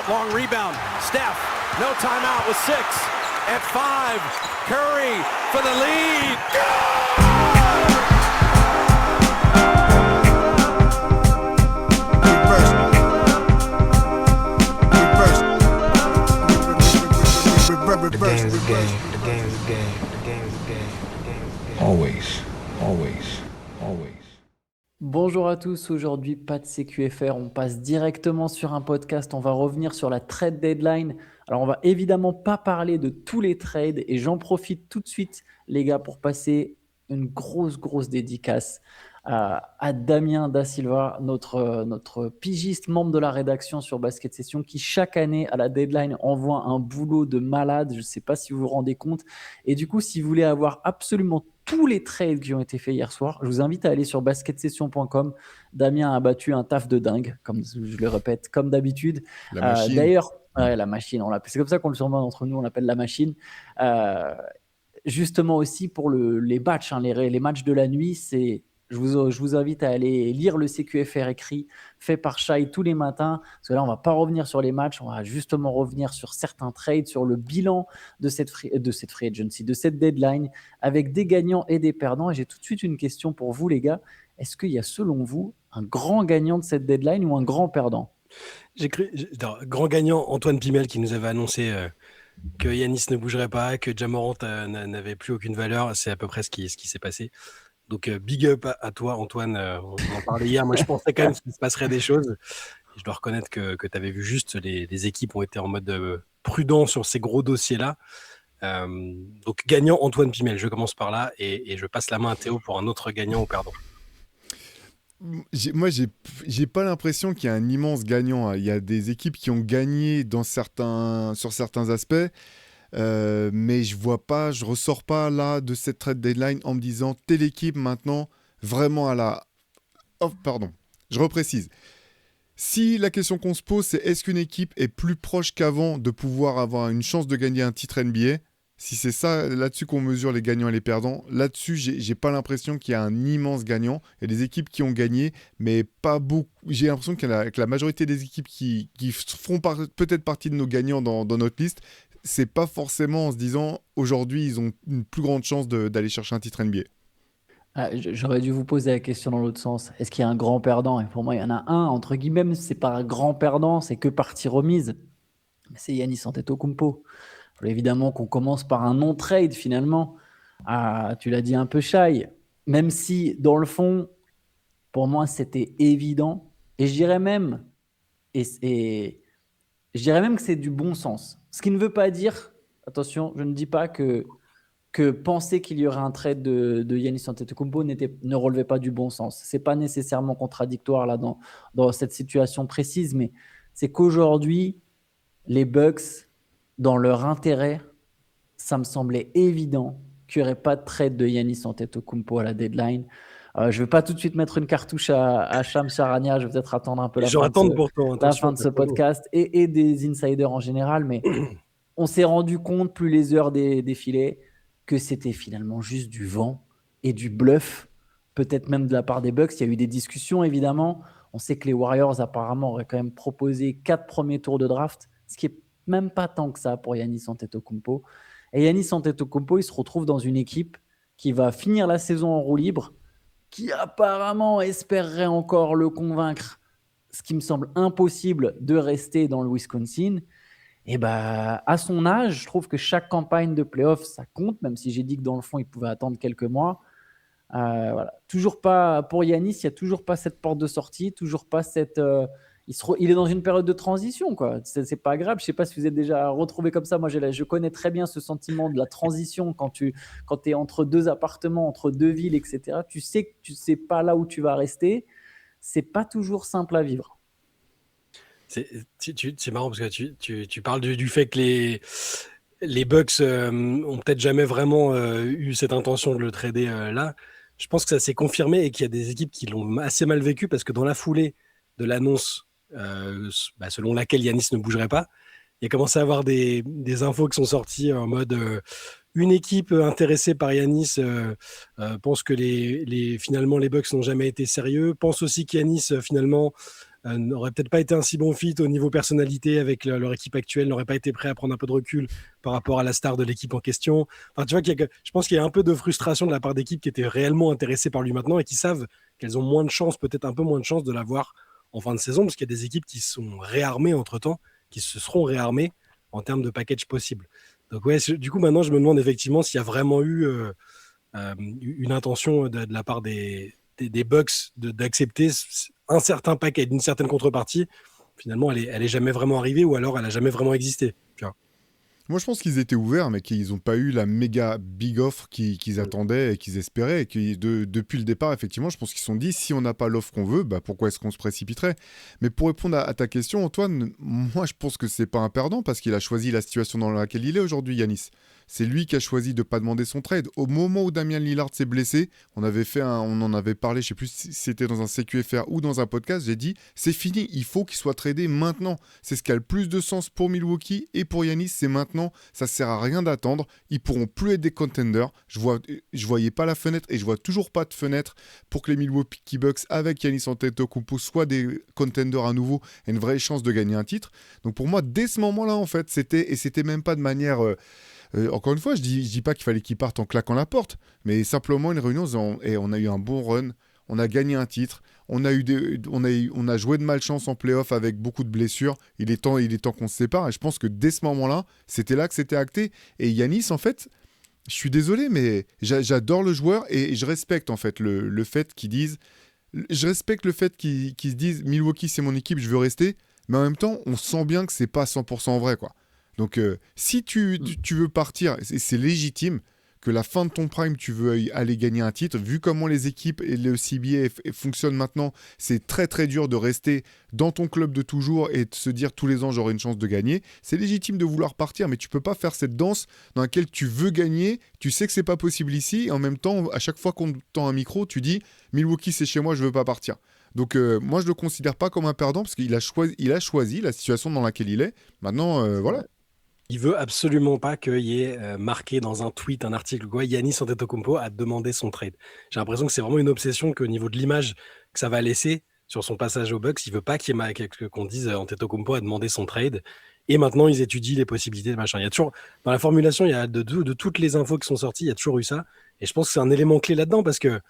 long rebound. Steph, no timeout with 6. At 5, Curry for the lead. The game's a game. The game's a game. The game's a game. The game's a game. Always. Bonjour à tous, aujourd'hui pas de CQFR, on passe directement sur un podcast, on va revenir sur la trade deadline. Alors on va évidemment pas parler de tous les trades et j'en profite tout de suite les gars pour passer une grosse dédicace à Damien Da Silva, notre pigiste, membre de la rédaction sur Basket Session qui chaque année à la deadline envoie un boulot de malade, je ne sais pas si vous vous rendez compte. Et du coup, si vous voulez avoir absolument tous les trades qui ont été faits hier soir, je vous invite à aller sur basketsession.com. Damien a battu un taf de dingue, comme je le répète, comme d'habitude. La machine. D'ailleurs, la machine, c'est comme ça qu'on le surnomme entre nous, on l'appelle la machine. Justement aussi pour les matchs, les matchs de la nuit, je vous invite à aller lire le CQFR écrit fait par Shai tous les matins, parce que là on va pas revenir sur les matchs, on va justement revenir sur certains trades, sur le bilan de cette free agency, de cette deadline, avec des gagnants et des perdants. Et j'ai tout de suite une question pour vous les gars, est-ce qu'il y a selon vous un grand gagnant de cette deadline ou un grand perdant? Grand gagnant, Antoine Pimel qui nous avait annoncé que Giannis ne bougerait pas, que Ja Morant n'avait plus aucune valeur. C'est à peu près ce qui s'est passé. Donc big up à toi Antoine, on en parlait hier, moi je pensais quand même qu'il se passerait des choses. Et je dois reconnaître que tu avais vu juste, les équipes ont été en mode prudent sur ces gros dossiers-là. Donc gagnant Antoine Pimel, je commence par là et je passe la main à Théo pour un autre gagnant ou perdant. Moi, j'ai pas l'impression qu'il y a un immense gagnant. Il y a des équipes qui ont gagné sur certains aspects, mais je ressors pas là de cette trade deadline en me disant telle équipe maintenant vraiment à la. Oh, pardon, je reprécise. Si la question qu'on se pose, c'est est-ce qu'une équipe est plus proche qu'avant de pouvoir avoir une chance de gagner un titre NBA? Si c'est ça, là-dessus qu'on mesure les gagnants et les perdants, là-dessus, j'ai pas l'impression qu'il y a un immense gagnant. Il y a des équipes qui ont gagné, mais pas beaucoup. J'ai l'impression que la majorité des équipes qui feront peut-être partie de nos gagnants dans notre liste, c'est pas forcément en se disant aujourd'hui, ils ont une plus grande chance d'aller chercher un titre NBA. J'aurais dû vous poser la question dans l'autre sens. Est-ce qu'il y a un grand perdant? Et pour moi, il y en a un, entre guillemets, même si c'est pas un grand perdant, c'est que partie remise. C'est Giannis Antetokounmpo. Il faut évidemment qu'on commence par un non-trade finalement. Tu l'as dit un peu Shai, même si dans le fond, pour moi, c'était évident. Et je dirais même, que c'est du bon sens. Ce qui ne veut pas dire, attention, je ne dis pas que penser qu'il y aurait un trade de Giannis Antetokounmpo ne relevait pas du bon sens. C'est pas nécessairement contradictoire là dans cette situation précise, mais c'est qu'aujourd'hui, les Bucks, dans leur intérêt, ça me semblait évident qu'il n'y aurait pas de trade de Giannis Antetokounmpo à la deadline. Je ne vais pas tout de suite mettre une cartouche à Shams Charania, je vais peut-être attendre un peu la fin de ce podcast et des insiders en général, mais on s'est rendu compte, plus les heures défilaient, que c'était finalement juste du vent et du bluff, peut-être même de la part des Bucks. Il y a eu des discussions, évidemment. On sait que les Warriors, apparemment, auraient quand même proposé 4 premiers tours de draft, ce qui est même pas tant que ça pour Giannis Antetokounmpo. Et Giannis Antetokounmpo, il se retrouve dans une équipe qui va finir la saison en roue libre, qui apparemment espérerait encore le convaincre, ce qui me semble impossible, de rester dans le Wisconsin. Et à son âge, je trouve que chaque campagne de playoff, ça compte, même si j'ai dit que dans le fond, il pouvait attendre quelques mois. Voilà. Toujours pas, pour Giannis, il n'y a toujours pas cette porte de sortie, toujours pas cette... il est dans une période de transition, quoi. C'est pas grave. Je sais pas si vous êtes déjà retrouvé comme ça. Moi, je connais très bien ce sentiment de la transition quand tu es entre deux appartements, entre deux villes, etc. Tu sais que tu sais pas là où tu vas rester. C'est pas toujours simple à vivre. C'est marrant parce que tu parles du fait que les Bucks ont peut-être jamais vraiment eu cette intention de le trader là. Je pense que ça s'est confirmé et qu'il y a des équipes qui l'ont assez mal vécu parce que dans la foulée de l'annonce selon laquelle Giannis ne bougerait pas, il y a commencé à avoir des infos qui sont sorties en mode une équipe intéressée par Giannis pense que finalement les Bucks n'ont jamais été sérieux, pense aussi qu'Giannis finalement n'auraient peut-être pas été un si bon fit au niveau personnalité avec leur équipe actuelle, n'auraient pas été prêts à prendre un peu de recul par rapport à la star de l'équipe en question. Enfin, tu vois, je pense qu'il y a un peu de frustration de la part d'équipes qui étaient réellement intéressées par lui maintenant et qui savent qu'elles ont moins de chance, peut-être un peu moins de chance de l'avoir en fin de saison, parce qu'il y a des équipes qui se sont réarmées entre-temps, qui se seront réarmées en termes de package possible. Donc ouais, du coup, maintenant, je me demande effectivement s'il y a vraiment eu une intention de la part des Bucks d'accepter un certain package, une certaine contrepartie. Finalement, elle est jamais vraiment arrivée, ou alors elle a jamais vraiment existé. Tu vois. Moi, je pense qu'ils étaient ouverts, mais qu'ils n'ont pas eu la méga big offre qu'ils attendaient et qu'ils espéraient. Et que depuis le départ, effectivement, je pense qu'ils se sont dit, si on n'a pas l'offre qu'on veut, bah, pourquoi est-ce qu'on se précipiterait? Mais pour répondre à ta question, Antoine, moi, je pense que c'est pas un perdant parce qu'il a choisi la situation dans laquelle il est aujourd'hui, Yanis. C'est lui qui a choisi de ne pas demander son trade. Au moment où Damian Lillard s'est blessé, on en avait parlé, je ne sais plus si c'était dans un CQFR ou dans un podcast, j'ai dit, c'est fini, il faut qu'il soit tradé maintenant. C'est ce qui a le plus de sens pour Milwaukee et pour Yanis, c'est maintenant. Ça ne sert à rien d'attendre. Ils pourront plus être des contenders. Je voyais pas la fenêtre et je vois toujours pas de fenêtre pour que les Milwaukee Bucks avec Giannis Antetokounmpo soient des contenders à nouveau et une vraie chance de gagner un titre. Donc pour moi, dès ce moment-là, en fait, c'était même pas de manière... encore une fois, je dis pas qu'il fallait qu'ils partent en claquant la porte, mais simplement une réunion et on a eu un bon run, on a gagné un titre, on a joué de malchance en play-off avec beaucoup de blessures. Il est temps qu'on se sépare. Et je pense que dès ce moment-là, c'était là que c'était acté. Et Yanis, en fait, je suis désolé, mais j'adore le joueur et je respecte en fait le fait qu'ils disent, je respecte le fait qu'ils se disent Milwaukee c'est mon équipe, je veux rester. Mais en même temps, on sent bien que c'est pas 100% vrai, quoi. Donc, si tu veux partir, c'est légitime que la fin de ton prime, tu veux aller gagner un titre. Vu comment les équipes et le CBA fonctionnent maintenant, c'est très très dur de rester dans ton club de toujours et de se dire tous les ans j'aurai une chance de gagner. C'est légitime de vouloir partir, mais tu peux pas faire cette danse dans laquelle tu veux gagner. Tu sais que c'est pas possible ici. Et en même temps, à chaque fois qu'on te tend un micro, tu dis Milwaukee c'est chez moi, je veux pas partir. Donc moi je le considère pas comme un perdant parce qu'il a choisi la situation dans laquelle il est. Maintenant, voilà. Il veut absolument pas qu'il y ait marqué dans un tweet, un article, quoi, Giannis Antetokounmpo a demandé son trade. J'ai l'impression que c'est vraiment une obsession qu'au niveau de l'image que ça va laisser sur son passage aux Bucks, il veut pas qu'il y ait qu'on dise Antetokounmpo a demandé son trade. Et maintenant, ils étudient les possibilités de machin. Il y a toujours, dans la formulation, il y a de toutes les infos qui sont sorties, il y a toujours eu ça. Et je pense que c'est un élément clé là-dedans parce que,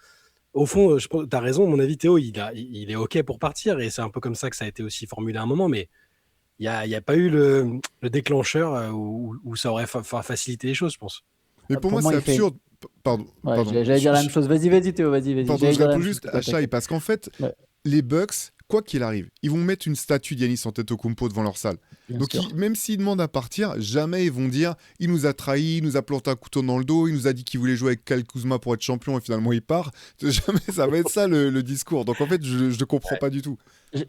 au fond, tu as raison, à mon avis, Théo, il est OK pour partir. Et c'est un peu comme ça que ça a été aussi formulé à un moment. Mais il n'y a pas eu le déclencheur où ça aurait facilité les choses, je pense. Mais pour moi, c'est absurde. Pardon. J'allais dire la même chose. Vas-y, Théo, vas-y. Pardon, je réponds juste à Shai, parce qu'en fait, les Bucks, quoi qu'il arrive, ils vont mettre une statue d'Giannis Antetokounmpo devant leur salle. Donc, même s'ils demandent à partir, jamais ils vont dire il nous a trahis, il nous a planté un couteau dans le dos, il nous a dit qu'il voulait jouer avec Kyle Kuzma pour être champion et finalement il part. Jamais ça va être ça le discours. Donc, en fait, je ne comprends pas du tout.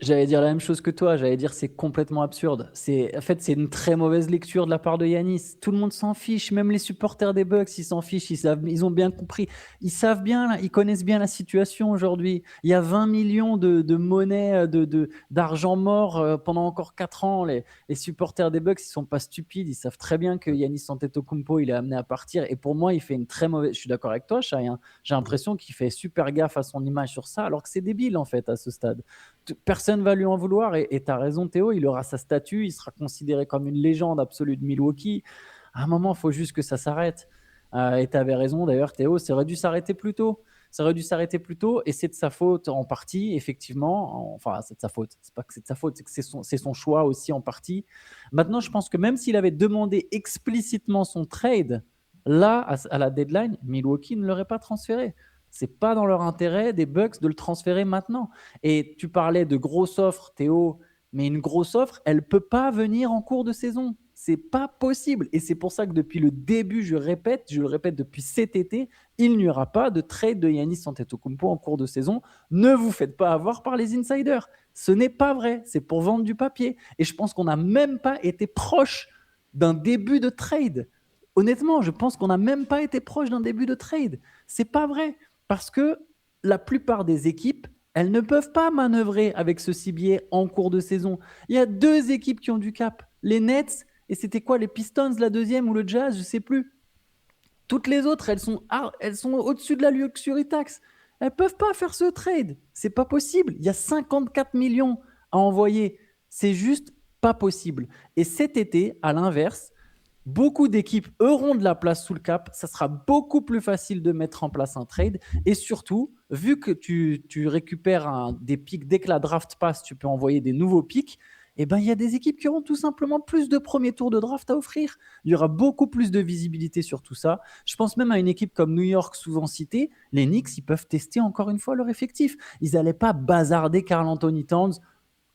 J'allais dire la même chose que toi. J'allais dire c'est complètement absurde. En fait, c'est une très mauvaise lecture de la part de Giannis. Tout le monde s'en fiche. Même les supporters des Bucks, ils s'en fichent. Ils ont bien compris. Ils savent bien, ils connaissent bien la situation aujourd'hui. Il y a 20 millions de monnaie, d'argent mort pendant encore 4 ans. Les supporters des Bucks, ils sont pas stupides. Ils savent très bien que Giannis Antetokounmpo, il est amené à partir. Et pour moi, il fait une très mauvaise. Je suis d'accord avec toi, Shai, hein. J'ai l'impression qu'il fait super gaffe à son image sur ça, alors que c'est débile en fait à ce stade. Personne va lui en vouloir et tu as raison Théo, il aura sa statue, il sera considéré comme une légende absolue de Milwaukee. À un moment, il faut juste que ça s'arrête. Et tu avais raison d'ailleurs Théo, ça aurait dû s'arrêter plus tôt. Et c'est de sa faute en partie, effectivement. Enfin, c'est de sa faute. C'est pas que c'est de sa faute, c'est que c'est son choix aussi en partie. Maintenant, je pense que même s'il avait demandé explicitement son trade, là, à la deadline, Milwaukee ne l'aurait pas transféré. C'est pas dans leur intérêt des Bucks de le transférer maintenant. Et tu parlais de grosse offre, Théo, mais une grosse offre, elle peut pas venir en cours de saison. C'est pas possible. Et c'est pour ça que depuis le début, je le répète depuis cet été, il n'y aura pas de trade de Giannis Antetokounmpo en cours de saison. Ne vous faites pas avoir par les insiders. Ce n'est pas vrai. C'est pour vendre du papier. Et je pense qu'on n'a même pas été proche d'un début de trade. Honnêtement, je pense qu'on n'a même pas été proche d'un début de trade. C'est pas vrai. Parce que la plupart des équipes, elles ne peuvent pas manœuvrer avec ce CBA en cours de saison. Il y a 2 équipes qui ont du cap. Les Nets, et c'était quoi, les Pistons, la deuxième, ou le Jazz, je ne sais plus. Toutes les autres, elles sont au-dessus de la luxury tax. Elles ne peuvent pas faire ce trade. Ce n'est pas possible. Il y a 54 millions à envoyer. C'est juste pas possible. Et cet été, à l'inverse, beaucoup d'équipes auront de la place sous le cap. Ça sera beaucoup plus facile de mettre en place un trade. Et surtout, vu que tu récupères des pics, dès que la draft passe, tu peux envoyer des nouveaux pics. Eh ben, il y a des équipes qui auront tout simplement plus de premiers tours de draft à offrir. Il y aura beaucoup plus de visibilité sur tout ça. Je pense même à une équipe comme New York, souvent citée. Les Knicks, ils peuvent tester encore une fois leur effectif. Ils n'allaient pas bazarder Karl Anthony Towns,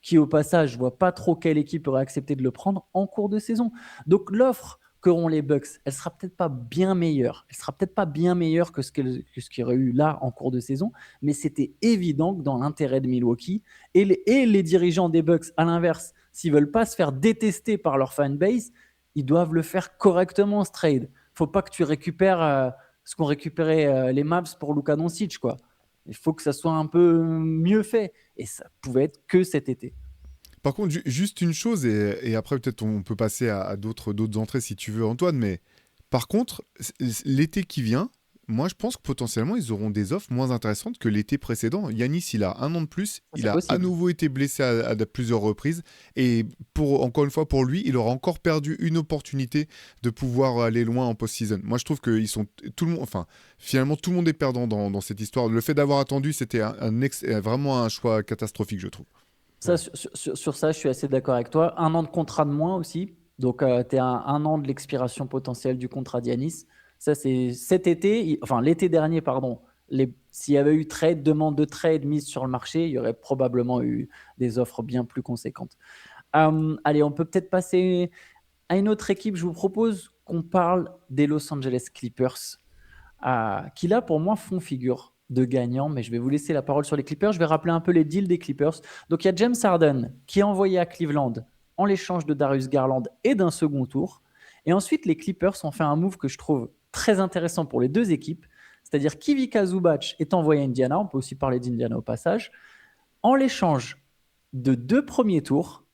qui au passage, je vois pas trop quelle équipe aurait accepté de le prendre en cours de saison. Donc l'offre qu'auront les Bucks, elle sera peut-être pas bien meilleure. Elle sera peut-être pas bien meilleure que ce qu'il y aurait eu là en cours de saison, mais c'était évident que dans l'intérêt de Milwaukee et les dirigeants des Bucks, à l'inverse, s'ils veulent pas se faire détester par leur fanbase, ils doivent le faire correctement ce trade. Faut pas que tu récupères ce qu'ont récupéré les Mavs pour Luka Doncic, quoi. Il faut que ça soit un peu mieux fait. Et ça pouvait être que cet été. Par contre, juste une chose, et après peut-être on peut passer à d'autres entrées si tu veux, Antoine, mais par contre, l'été qui vient, moi je pense que potentiellement ils auront des offres moins intéressantes que l'été précédent. Yanis, il a 1 an de plus, il a à nouveau été blessé à plusieurs reprises, et encore une fois pour lui, il aura encore perdu une opportunité de pouvoir aller loin en post-season. Moi je trouve que finalement tout le monde est perdant dans cette histoire. Le fait d'avoir attendu, c'était vraiment un choix catastrophique, je trouve. Ça, sur ça, je suis assez d'accord avec toi. 1 an de contrat de moins aussi. Donc, tu es à 1 an de l'expiration potentielle du contrat d'Yanis. Ça, c'est cet été, enfin l'été dernier, pardon. S'il y avait eu demande de trade mise sur le marché, il y aurait probablement eu des offres bien plus conséquentes. Allez, on peut peut-être passer à une autre équipe. Je vous propose qu'on parle des Los Angeles Clippers, qui là, pour moi, font figure de gagnants, mais je vais vous laisser la parole sur les Clippers. Je vais rappeler un peu les deals des Clippers. Donc, il y a James Harden qui est envoyé à Cleveland en l'échange de Darius Garland et d'un second tour. Et ensuite, les Clippers ont fait un move que je trouve très intéressant pour les deux équipes, c'est-à-dire qu'Ivica Zubac est envoyé à Indiana, on peut aussi parler d'Indiana au passage, en l'échange de 2 premiers tours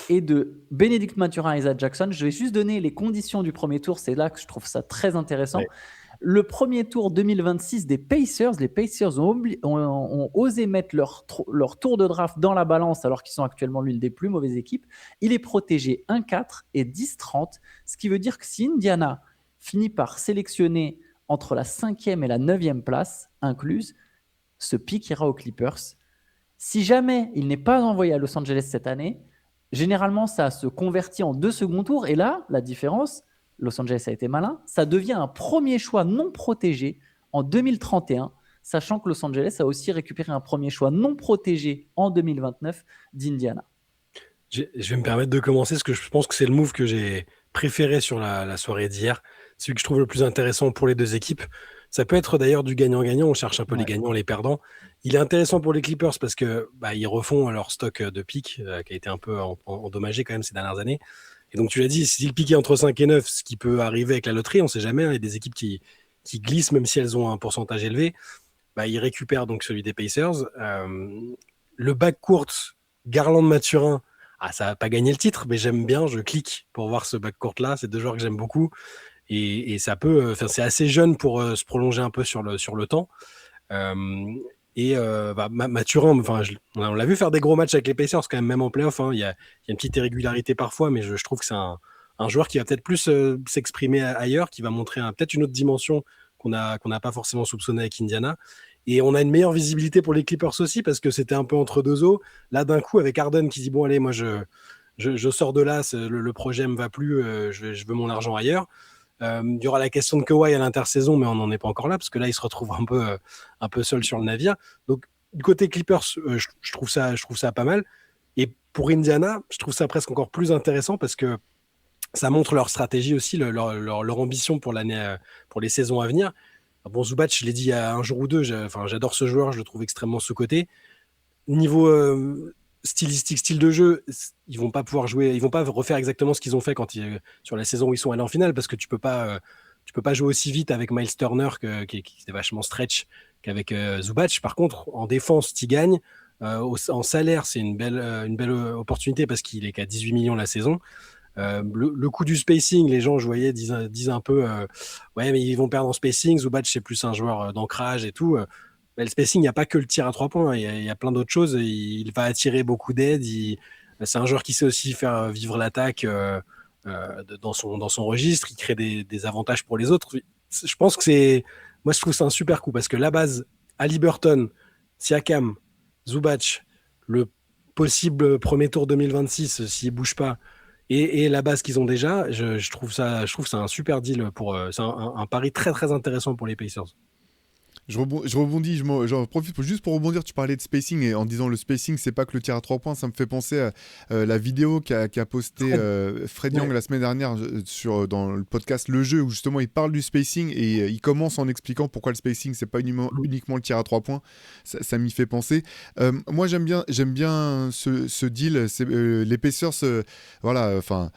et de Bénédicte Mathurin et Isaiah Jackson. Je vais juste donner les conditions du premier tour, c'est là que je trouve ça très intéressant. Ouais. Le premier tour 2026 des Pacers, les Pacers ont osé mettre leur tour de draft dans la balance alors qu'ils sont actuellement l'une des plus mauvaises équipes. Il est protégé 1-4 et 10-30, ce qui veut dire que si Indiana finit par sélectionner entre la 5e et la 9e place incluse, ce pick ira aux Clippers. Si jamais il n'est pas envoyé à Los Angeles cette année, généralement ça se convertit en 2 seconds tours et là, la différence, Los Angeles a été malin, ça devient un premier choix non protégé en 2031, sachant que Los Angeles a aussi récupéré un premier choix non protégé en 2029 d'Indiana. Je vais me permettre de commencer parce que je pense que c'est le move que j'ai préféré sur la soirée d'hier, celui que je trouve le plus intéressant pour les deux équipes. Ça peut être d'ailleurs du gagnant-gagnant, on cherche un peu les gagnants, les perdants. Il est intéressant pour les Clippers parce que ils refont leur stock de pics qui a été un peu endommagé quand même ces dernières années. Et donc, tu l'as dit, si le piqué entre 5 et 9, ce qui peut arriver avec la loterie, on ne sait jamais, il y a des équipes qui glissent, même si elles ont un pourcentage élevé, ils récupèrent donc celui des Pacers. Le backcourt Garland-Mathurin, ça va pas gagner le titre, mais j'aime bien, je clique pour voir ce backcourt-là. C'est 2 joueurs que j'aime beaucoup. Et ça peut, c'est assez jeune pour se prolonger un peu sur le temps. Mathurin, on l'a vu faire des gros matchs avec les Pacers quand même en playoff. Il y a une petite irrégularité parfois, mais je trouve que c'est un joueur qui va peut-être plus s'exprimer ailleurs, qui va montrer peut-être une autre dimension qu'on n'a pas forcément soupçonné avec Indiana. Et on a une meilleure visibilité pour les Clippers aussi parce que c'était un peu entre deux eaux. Là, d'un coup, avec Harden qui dit bon allez, moi je sors de là, le projet me va plus, je veux mon argent ailleurs. Il y aura la question de Kawhi à l'intersaison, mais on n'en est pas encore là, parce que là, il se retrouve un peu seul sur le navire. Donc, du côté Clippers, je trouve ça pas mal. Et pour Indiana, je trouve ça presque encore plus intéressant, parce que ça montre leur stratégie aussi, leur ambition pour les saisons à venir. Bon, Zubac, je l'ai dit il y a un jour ou deux, j'adore ce joueur, je le trouve extrêmement sous-coté. Niveau stylistique, style de jeu, ils vont pas pouvoir jouer, ils vont pas refaire exactement ce qu'ils ont fait sur la saison où ils sont allés en finale, parce que tu peux pas jouer aussi vite avec Miles Turner qui était vachement stretch qu'avec Zubac. Par contre, en défense, tu gagnes. En salaire, c'est une belle opportunité parce qu'il est qu'à 18 millions la saison. Le coût du spacing, les gens, je voyais, disent un peu ouais, mais ils vont perdre en spacing. Zubac, c'est plus un joueur d'ancrage et tout. Mais le spacing, il n'y a pas que le tir à 3 points. Il y a plein d'autres choses. Il va attirer beaucoup d'aide. C'est un joueur qui sait aussi faire vivre l'attaque dans son registre. Il crée des avantages pour les autres. Je pense que moi, je trouve que c'est un super coup parce que la base, Haliburton, Siakam, Zubac, le possible premier tour 2026 s'il ne bouge pas, et la base qu'ils ont déjà, je trouve que c'est un super deal c'est un pari très très intéressant pour les Pacers. Je rebondis, j'en profite juste pour rebondir. Tu parlais de spacing et en disant le spacing, c'est pas que le tir à 3 points. Ça me fait penser à la vidéo qu'a posté Fred Young la semaine dernière dans le podcast Le Jeu, où justement il parle du spacing et il commence en expliquant pourquoi le spacing, c'est pas uniquement le tir à 3 points. Ça m'y fait penser. Moi, j'aime bien ce deal. Les Pacers, voilà, enfin.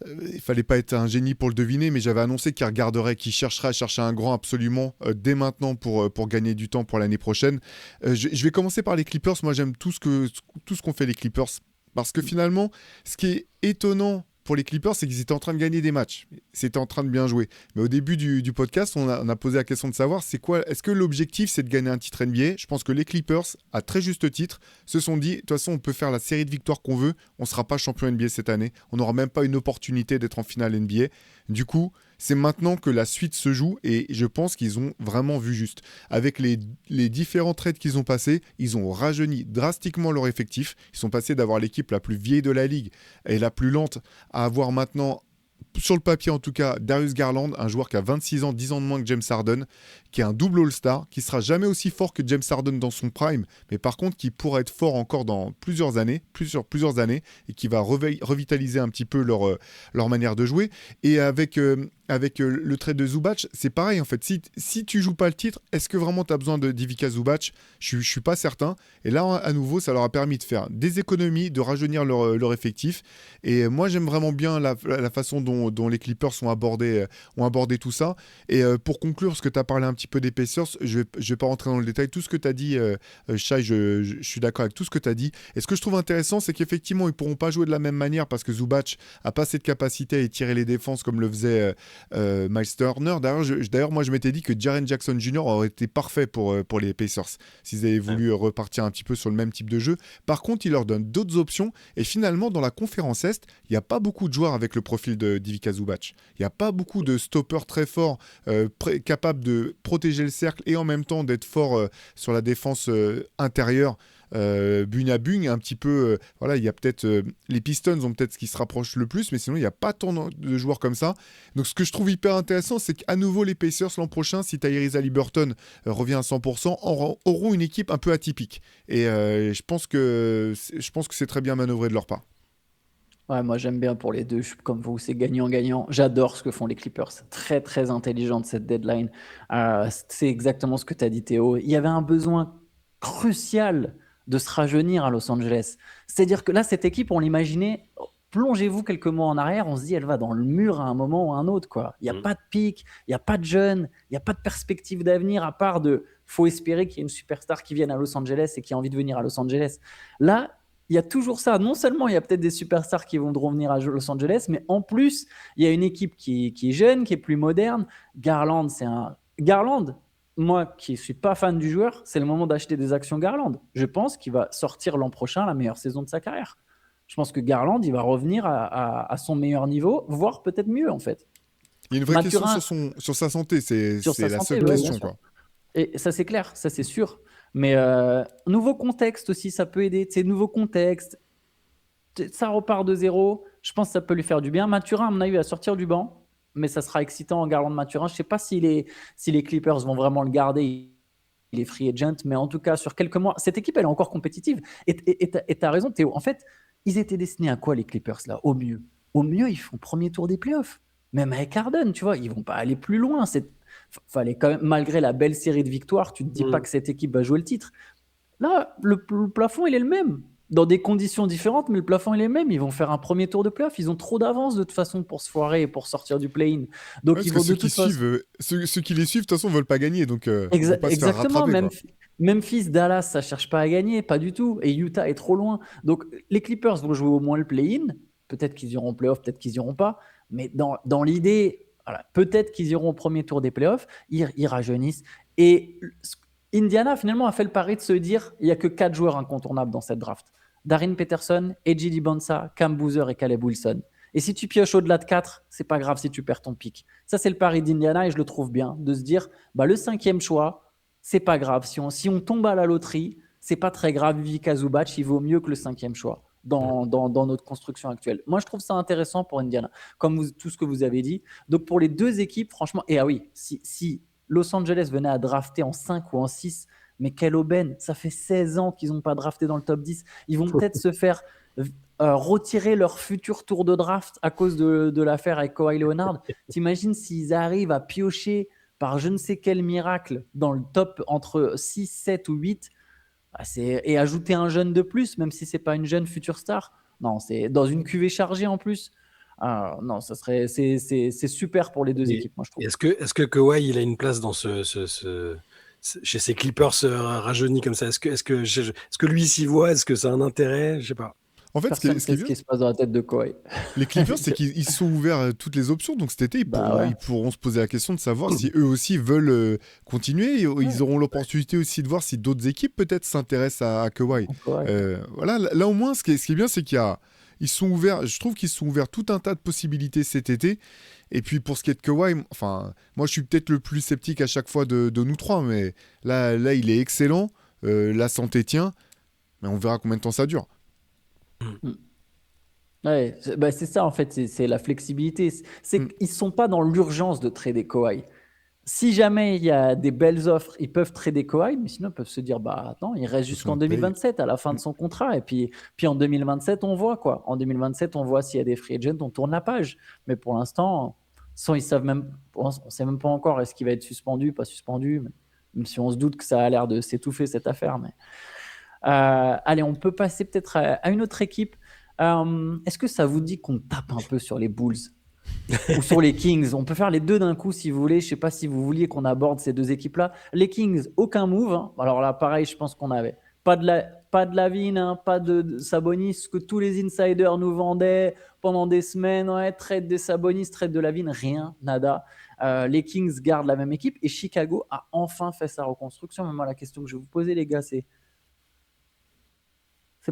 Il fallait pas être un génie pour le deviner, mais j'avais annoncé qu'il regarderait, qu'il chercherait à chercher un grand absolument dès maintenant pour gagner du temps pour l'année prochaine. Je vais commencer par les Clippers. Moi, j'aime tout ce qu'ont fait les Clippers. Parce que finalement, ce qui est étonnant pour les Clippers, c'est qu'ils étaient en train de gagner des matchs. C'était en train de bien jouer. Mais au début du podcast, on a posé la question de savoir, est-ce que l'objectif, c'est de gagner un titre NBA ? Je pense que les Clippers, à très juste titre, se sont dit, de toute façon, on peut faire la série de victoires qu'on veut, on ne sera pas champion NBA cette année, on n'aura même pas une opportunité d'être en finale NBA. Du coup, c'est maintenant que la suite se joue et je pense qu'ils ont vraiment vu juste. Avec les différents trades qu'ils ont passés, ils ont rajeuni drastiquement leur effectif. Ils sont passés d'avoir l'équipe la plus vieille de la ligue et la plus lente à avoir maintenant, sur le papier en tout cas, Darius Garland, un joueur qui a 26 ans, 10 ans de moins que James Harden, qui est un double All-Star, qui sera jamais aussi fort que James Harden dans son prime, mais par contre qui pourra être fort encore dans plusieurs années, et qui va revitaliser un petit peu leur manière de jouer. Et avec le trade de Zubac, c'est pareil en fait. Si tu joues pas le titre, est-ce que vraiment tu as besoin d'Ivica Zubac ? Je suis pas certain. Et là, à nouveau, ça leur a permis de faire des économies, de rajeunir leur effectif. Et moi, j'aime vraiment bien la façon dont les Clippers ont abordé tout ça. Et pour conclure, parce que tu as parlé un petit peu des Pacers, je vais pas rentrer dans le détail. Tout ce que tu as dit, Shai, je suis d'accord avec tout ce que tu as dit. Et ce que je trouve intéressant, c'est qu'effectivement, ils pourront pas jouer de la même manière parce que Zubac a pas cette capacité à étirer les défenses comme le faisait Miles Turner. D'ailleurs, moi, je m'étais dit que Jaren Jackson Jr. aurait été parfait pour les Pacers s'ils avaient voulu repartir un petit peu sur le même type de jeu. Par contre, il leur donne d'autres options. Et finalement, dans la conférence Est, il n'y a pas beaucoup de joueurs avec le profil d'Ivica Zubac. Il n'y a pas beaucoup de stoppers très forts, capables de protéger le cercle et en même temps d'être forts sur la défense intérieure. Bugne à bugne, un petit peu. Voilà, il y a peut-être. Les Pistons ont peut-être ce qui se rapproche le plus, mais sinon, il n'y a pas tant de joueurs comme ça. Donc, ce que je trouve hyper intéressant, c'est qu'à nouveau, les Pacers, l'an prochain, si Tyrese Haliburton revient à 100%, auront une équipe un peu atypique. Et je pense que c'est très bien manœuvré de leur part. Ouais, moi j'aime bien pour les deux, je suis comme vous, c'est gagnant-gagnant. J'adore ce que font les Clippers, c'est très très intelligent de cette deadline. C'est exactement ce que tu as dit Théo. Il y avait un besoin crucial de se rajeunir à Los Angeles. C'est-à-dire que là, cette équipe, on l'imaginait, plongez-vous quelques mois en arrière, on se dit elle va dans le mur à un moment ou à un autre, quoi. Il n'y a pas de pic, il n'y a pas de jeunes, il n'y a pas de perspective d'avenir à part faut espérer qu'il y ait une superstar qui vienne à Los Angeles et qui a envie de venir à Los Angeles. Là, il y a toujours ça. Non seulement il y a peut-être des superstars qui vont revenir à Los Angeles, mais en plus, il y a une équipe qui est jeune, qui est plus moderne. Garland, moi qui ne suis pas fan du joueur, c'est le moment d'acheter des actions Garland. Je pense qu'il va sortir l'an prochain la meilleure saison de sa carrière. Je pense que Garland, il va revenir à son meilleur niveau, voire peut-être mieux en fait. Il y a une vraie question sur sa santé, c'est la seule question, quoi. Et ça, c'est clair, ça, c'est sûr. Mais nouveau contexte aussi, ça peut aider. C'est nouveau contexte. Ça repart de zéro. Je pense que ça peut lui faire du bien. Mathurin, à mon avis, va sortir du banc, mais ça sera excitant en Garland Mathurin. Je ne sais pas si les Clippers vont vraiment le garder. Il est free agent, mais en tout cas, sur quelques mois, cette équipe, elle est encore compétitive. Et tu as raison, Théo. En fait, ils étaient destinés à quoi, les Clippers, là, au mieux ? Au mieux, ils font premier tour des playoffs. Même avec Harden, tu vois, ils ne vont pas aller plus loin. Fallait quand même, malgré la belle série de victoires, tu ne te dis pas que cette équipe va jouer le titre. Là, le plafond, il est le même. Dans des conditions différentes, mais le plafond, il est le même. Ils vont faire un premier tour de playoff. Ils ont trop d'avance de toute façon pour se foirer et pour sortir du play-in. Donc, ils vont ceux qui les suivent, de toute façon, ne veulent pas gagner. Donc, exactement. Memphis, Dallas, ça ne cherche pas à gagner, pas du tout. Et Utah est trop loin. Donc, les Clippers vont jouer au moins le play-in. Peut-être qu'ils iront en playoff, peut-être qu'ils n'iront pas. Mais dans l'idée, voilà, peut-être qu'ils iront au premier tour des playoffs. Ils rajeunissent. Et Indiana, finalement, a fait le pari de se dire il n'y a que 4 joueurs incontournables dans cette draft. Darin Peterson, Eji Libansa, Cam Boozer et Caleb Wilson. Et si tu pioches au-delà de 4, c'est pas grave si tu perds ton pick. Ça, c'est le pari d'Indiana et je le trouve bien, de se dire le 5e choix, c'est pas grave. Si on tombe à la loterie, c'est pas très grave. Vika Zubac, il vaut mieux que le 5e choix dans notre construction actuelle. Moi, je trouve ça intéressant pour Indiana, comme tout ce que vous avez dit. Donc, pour les deux équipes, franchement, et ah oui, si Los Angeles venait à drafter en 5 ou en 6, mais quelle aubaine, ça fait 16 ans qu'ils n'ont pas drafté dans le top 10. Ils vont peut-être se faire retirer leur futur tour de draft à cause de l'affaire avec Kawhi Leonard. T'imagines s'ils arrivent à piocher par je ne sais quel miracle dans le top entre 6, 7 ou 8 et ajouter un jeune de plus, même si ce n'est pas une jeune future star. Non, c'est dans une cuvée chargée en plus. Non, c'est super pour les deux équipes, moi je trouve. Est-ce que Kawhi il a une place dans chez ces Clippers rajeunis comme ça? Est-ce que lui s'y voit? Est-ce que ça a un intérêt? Je sais pas. En fait, Personne ne sait ce qui se passe dans la tête de Kawhi. Les Clippers, c'est qu'ils sont ouverts à toutes les options. Donc cet été, ils pourront se poser la question de savoir si eux aussi veulent continuer. Ils auront l'opportunité aussi de voir si d'autres équipes peut-être s'intéressent à Kawhi. Voilà, là au moins, ce qui est bien, c'est ils sont ouverts. Je trouve qu'ils sont ouverts tout un tas de possibilités cet été. Et puis pour ce qui est de Kawhi, enfin, moi je suis peut-être le plus sceptique à chaque fois de nous trois, mais là il est excellent. La santé tient, mais on verra combien de temps ça dure. Ouais, c'est ça en fait, c'est la flexibilité. Ils ne sont pas dans l'urgence de trader Kawhi. Si jamais il y a des belles offres, ils peuvent trader Kawhi, mais sinon ils peuvent se dire attends, il reste jusqu'en 2027 à la fin de son contrat. Et puis en 2027, on voit quoi. En 2027, on voit s'il y a des free agents, on tourne la page. Mais pour l'instant, on ne sait même pas encore est-ce qu'il va être suspendu, pas suspendu. Même si on se doute que ça a l'air de s'étouffer cette affaire. Mais allez, on peut passer peut-être à une autre équipe. Est-ce que ça vous dit qu'on tape un peu sur les Bulls ou sur les Kings? On peut faire les deux d'un coup si vous voulez. Je ne sais pas si vous vouliez qu'on aborde ces deux équipes-là. Les Kings, aucun move. Hein. Alors là, pareil, je pense qu'on avait pas de Lavine, hein, pas de Sabonis, ce que tous les insiders nous vendaient pendant des semaines. Ouais, trade de Sabonis, trade de Lavine, rien, nada. Les Kings gardent la même équipe et Chicago a enfin fait sa reconstruction. Mais moi, la question que je vais vous poser, les gars, c'est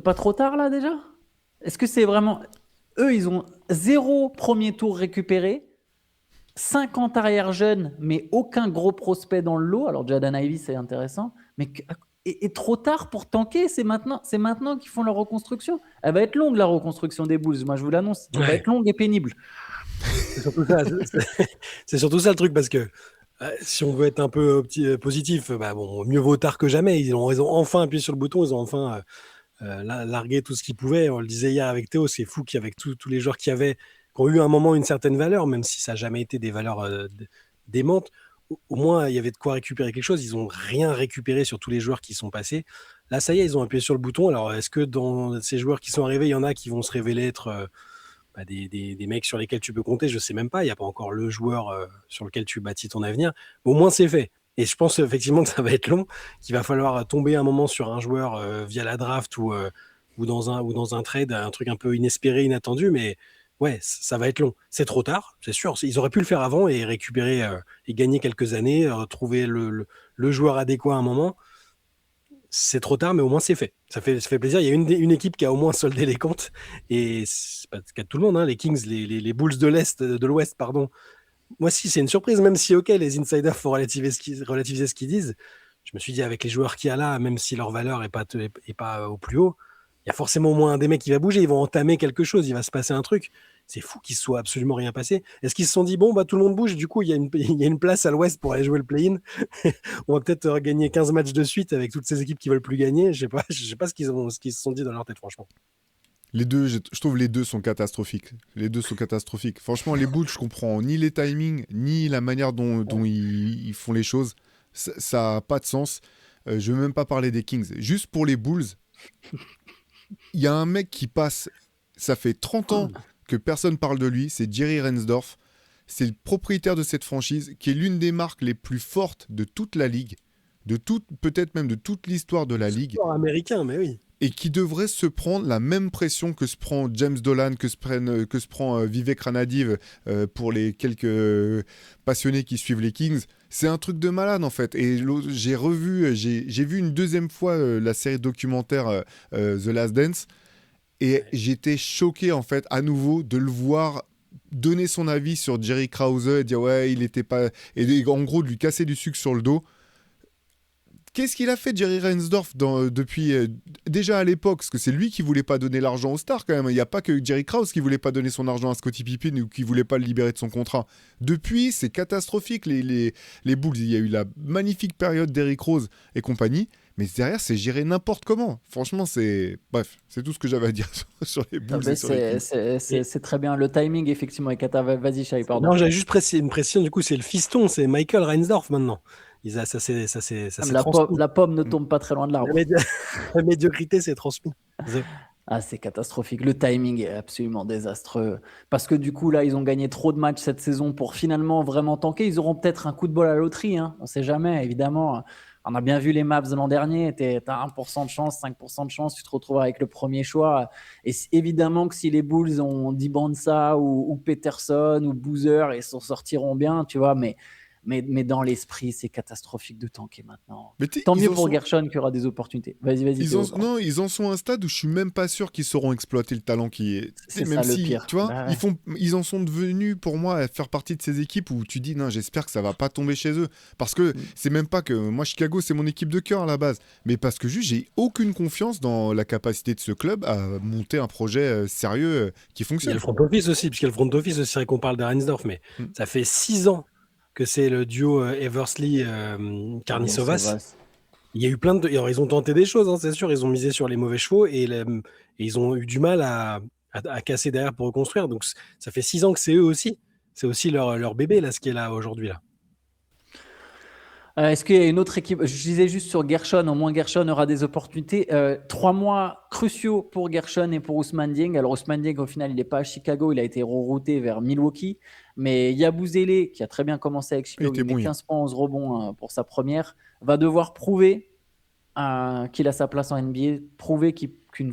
pas trop tard là déjà? Est-ce que c'est vraiment... Eux, ils ont 0 premier tour récupéré, 50 arrière jeunes, mais aucun gros prospect dans le lot. Alors, Jaden Ivey, c'est intéressant. Mais et trop tard pour tanker, c'est maintenant qu'ils font leur reconstruction. Elle va être longue, la reconstruction des Bulls. Moi, je vous l'annonce. Elle va être longue et pénible. C'est surtout ça le truc, parce que si on veut être un peu positif, mieux vaut tard que jamais. Ils ont enfin appuyé sur le bouton, ils ont enfin... larguer tout ce qu'ils pouvaient. On le disait hier avec Théo, c'est fou qu'avec tous les joueurs qui ont eu à un moment une certaine valeur, même si ça n'a jamais été des valeurs démentes, au moins il y avait de quoi récupérer quelque chose. Ils n'ont rien récupéré sur tous les joueurs qui sont passés. Là, ça y est, ils ont appuyé sur le bouton. Alors, est-ce que dans ces joueurs qui sont arrivés, il y en a qui vont se révéler être des mecs sur lesquels tu peux compter? Je ne sais même pas. Il n'y a pas encore le joueur sur lequel tu bâtis ton avenir. Mais au moins, c'est fait. Et je pense effectivement que ça va être long, qu'il va falloir tomber un moment sur un joueur via la draft ou dans un trade, un truc un peu inespéré, inattendu, mais ouais, ça va être long. C'est trop tard, c'est sûr. Ils auraient pu le faire avant et récupérer et gagner quelques années, trouver le joueur adéquat à un moment. C'est trop tard, mais au moins c'est fait. Ça fait plaisir. Il y a une équipe qui a au moins soldé les comptes, et c'est pas le cas de tout le monde, hein. Les Kings, les Bulls de l'Ouest, pardon. Moi, si, c'est une surprise, même si, ok, les insiders faut relativiser ce qu'ils disent. Je me suis dit, avec les joueurs qu'il y a là, même si leur valeur n'est pas au plus haut, il y a forcément au moins un des mecs qui va bouger, ils vont entamer quelque chose, il va se passer un truc. C'est fou qu'il ne soit absolument rien passé. Est-ce qu'ils se sont dit, tout le monde bouge, du coup, il y a une place à l'Ouest pour aller jouer le play-in. On va peut-être gagner 15 matchs de suite avec toutes ces équipes qui ne veulent plus gagner. Je sais pas ce qu'ils se sont dit dans leur tête, franchement. Les deux, je trouve les deux sont catastrophiques. Franchement, les Bulls, je comprends ni les timings, ni la manière dont ils font les choses. Ça n'a pas de sens. Je ne veux même pas parler des Kings. Juste pour les Bulls, il y a un mec qui passe, ça fait 30 ans que personne parle de lui, c'est Jerry Reinsdorf. C'est le propriétaire de cette franchise, qui est l'une des marques les plus fortes de toute la ligue, peut-être même de toute l'histoire de la ligue. Sport américain, mais oui. et qui devrait se prendre la même pression que se prend James Dolan, que se prend Vivek Ranadive pour les quelques passionnés qui suivent les Kings. C'est un truc de malade en fait. Et j'ai vu une deuxième fois la série documentaire The Last Dance et j'étais choqué en fait à nouveau de le voir donner son avis sur Jerry Krause et dire ouais il était pas et en gros de lui casser du sucre sur le dos. Qu'est-ce qu'il a fait, Jerry Reinsdorf, depuis déjà à l'époque, parce que c'est lui qui voulait pas donner l'argent aux stars quand même. Il n'y a pas que Jerry Krause qui voulait pas donner son argent à Scottie Pippen ou qui voulait pas le libérer de son contrat. Depuis, c'est catastrophique les Bulls. Il y a eu la magnifique période d'Eric Rose et compagnie, mais derrière, c'est géré n'importe comment. Franchement, bref, c'est tout ce que j'avais à dire sur les Bulls et sur les Kings. C'est très bien. Le timing, effectivement, est cata. Vas-y, Shai, pardon. Non, j'avais juste une précision, du coup, c'est le fiston, c'est Michael Reinsdorf maintenant. Ça s'est transmis. La pomme ne tombe pas très loin de l'arbre. La médiocrité s'est transmise. Ah, c'est catastrophique. Le timing est absolument désastreux. Parce que du coup, là, ils ont gagné trop de matchs cette saison pour finalement vraiment tanker. Ils auront peut-être un coup de bol à la loterie. Hein. On ne sait jamais, évidemment. On a bien vu les Mavs l'an dernier. Tu as 1% de chance, 5% de chance. Tu te retrouves avec le premier choix. Et évidemment que si les Bulls ont Dibansa ou Peterson ou Boozer, ils s'en sortiront bien, tu vois. Mais dans l'esprit, c'est catastrophique de tanker maintenant. Tant mieux pour Gershon qui aura des opportunités. Vas-y. Non, ils en sont à un stade où je suis même pas sûr qu'ils sauront exploiter le talent qui est. C'est même ça si, le pire. tu vois, ils en sont devenus pour moi à faire partie de ces équipes où tu dis non, j'espère que ça va pas tomber chez eux. Parce que c'est même pas que moi Chicago c'est mon équipe de cœur à la base, mais parce que juste j'ai aucune confiance dans la capacité de ce club à monter un projet sérieux qui fonctionne. Il y a le front office aussi, puisqu'il y a le front office aussi, c'est vrai qu'on parle de Reinsdorf, mais ça fait 6 ans que c'est le duo Eversley-Karnisovas. Il y a eu plein de... Alors, ils ont tenté des choses, hein, c'est sûr. Ils ont misé sur les mauvais chevaux et ils ont eu du mal à casser derrière pour reconstruire. Donc, ça fait 6 ans que c'est eux aussi. C'est aussi leur bébé, là, ce qui est là aujourd'hui. Là. Est-ce qu'il y a une autre équipe? Je disais juste sur Gershon, au moins Gershon aura des opportunités. 3 mois cruciaux pour Gershon et pour Ousmane Dieng. Alors Ousmane Dieng, au final, il n'est pas à Chicago, il a été rerouté vers Milwaukee. Mais Yabusele, qui a très bien commencé avec Chicago, il met 15 points, 11 rebonds pour sa première, va devoir prouver qu'il a sa place en NBA, prouver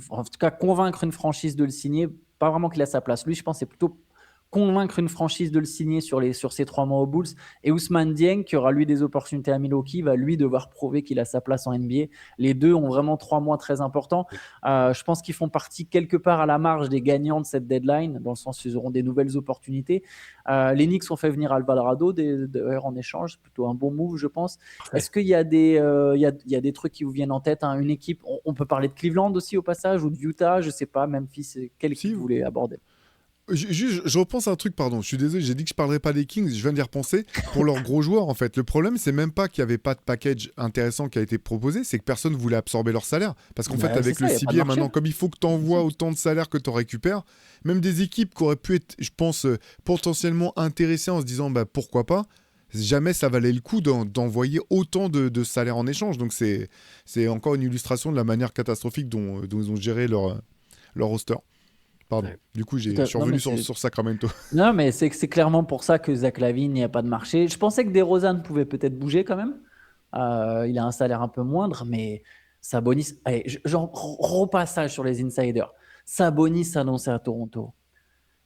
en tout cas convaincre une franchise de le signer. Pas vraiment qu'il a sa place. Lui, je pense, c'est plutôt convaincre une franchise de le signer sur ces 3 mois aux Bulls. Et Ousmane Dieng, qui aura lui des opportunités à Milwaukee, va lui devoir prouver qu'il a sa place en NBA. Les deux ont vraiment 3 mois très importants. Je pense qu'ils font partie quelque part à la marge des gagnants de cette deadline, dans le sens qu'ils auront des nouvelles opportunités. Les Knicks ont fait venir Alvarado d'ailleurs en échange. C'est plutôt un bon move, je pense. Ouais. Est-ce qu'il y a des trucs qui vous viennent en tête, hein? Une équipe, on peut parler de Cleveland aussi au passage, ou de Utah, je ne sais pas, Memphis, quelle équipe vous voulez aborder? Je repense à un truc, pardon, je suis désolé, j'ai dit que je parlerais pas des Kings, je viens d'y repenser, pour leurs gros joueurs en fait. Le problème, c'est même pas qu'il n'y avait pas de package intéressant qui a été proposé, c'est que personne voulait absorber leur salaire. Parce qu'en fait, avec le CBA maintenant, comme il faut que tu envoies autant de salaire que tu en récupères, même des équipes qui auraient pu être, je pense, potentiellement intéressées en se disant pourquoi pas, jamais ça valait le coup d'envoyer autant de salaire en échange. Donc c'est encore une illustration de la manière catastrophique dont ils ont géré leur roster. Pardon. Ouais. Du coup, je suis revenu sur Sacramento. Non, mais c'est clairement pour ça que Zach LaVine n'y a pas de marché. Je pensais que DeRozan pouvait peut-être bouger quand même. Il a un salaire un peu moindre, mais Sabonis... Allez, repassage sur les insiders. Sabonis s'annonçait à Toronto.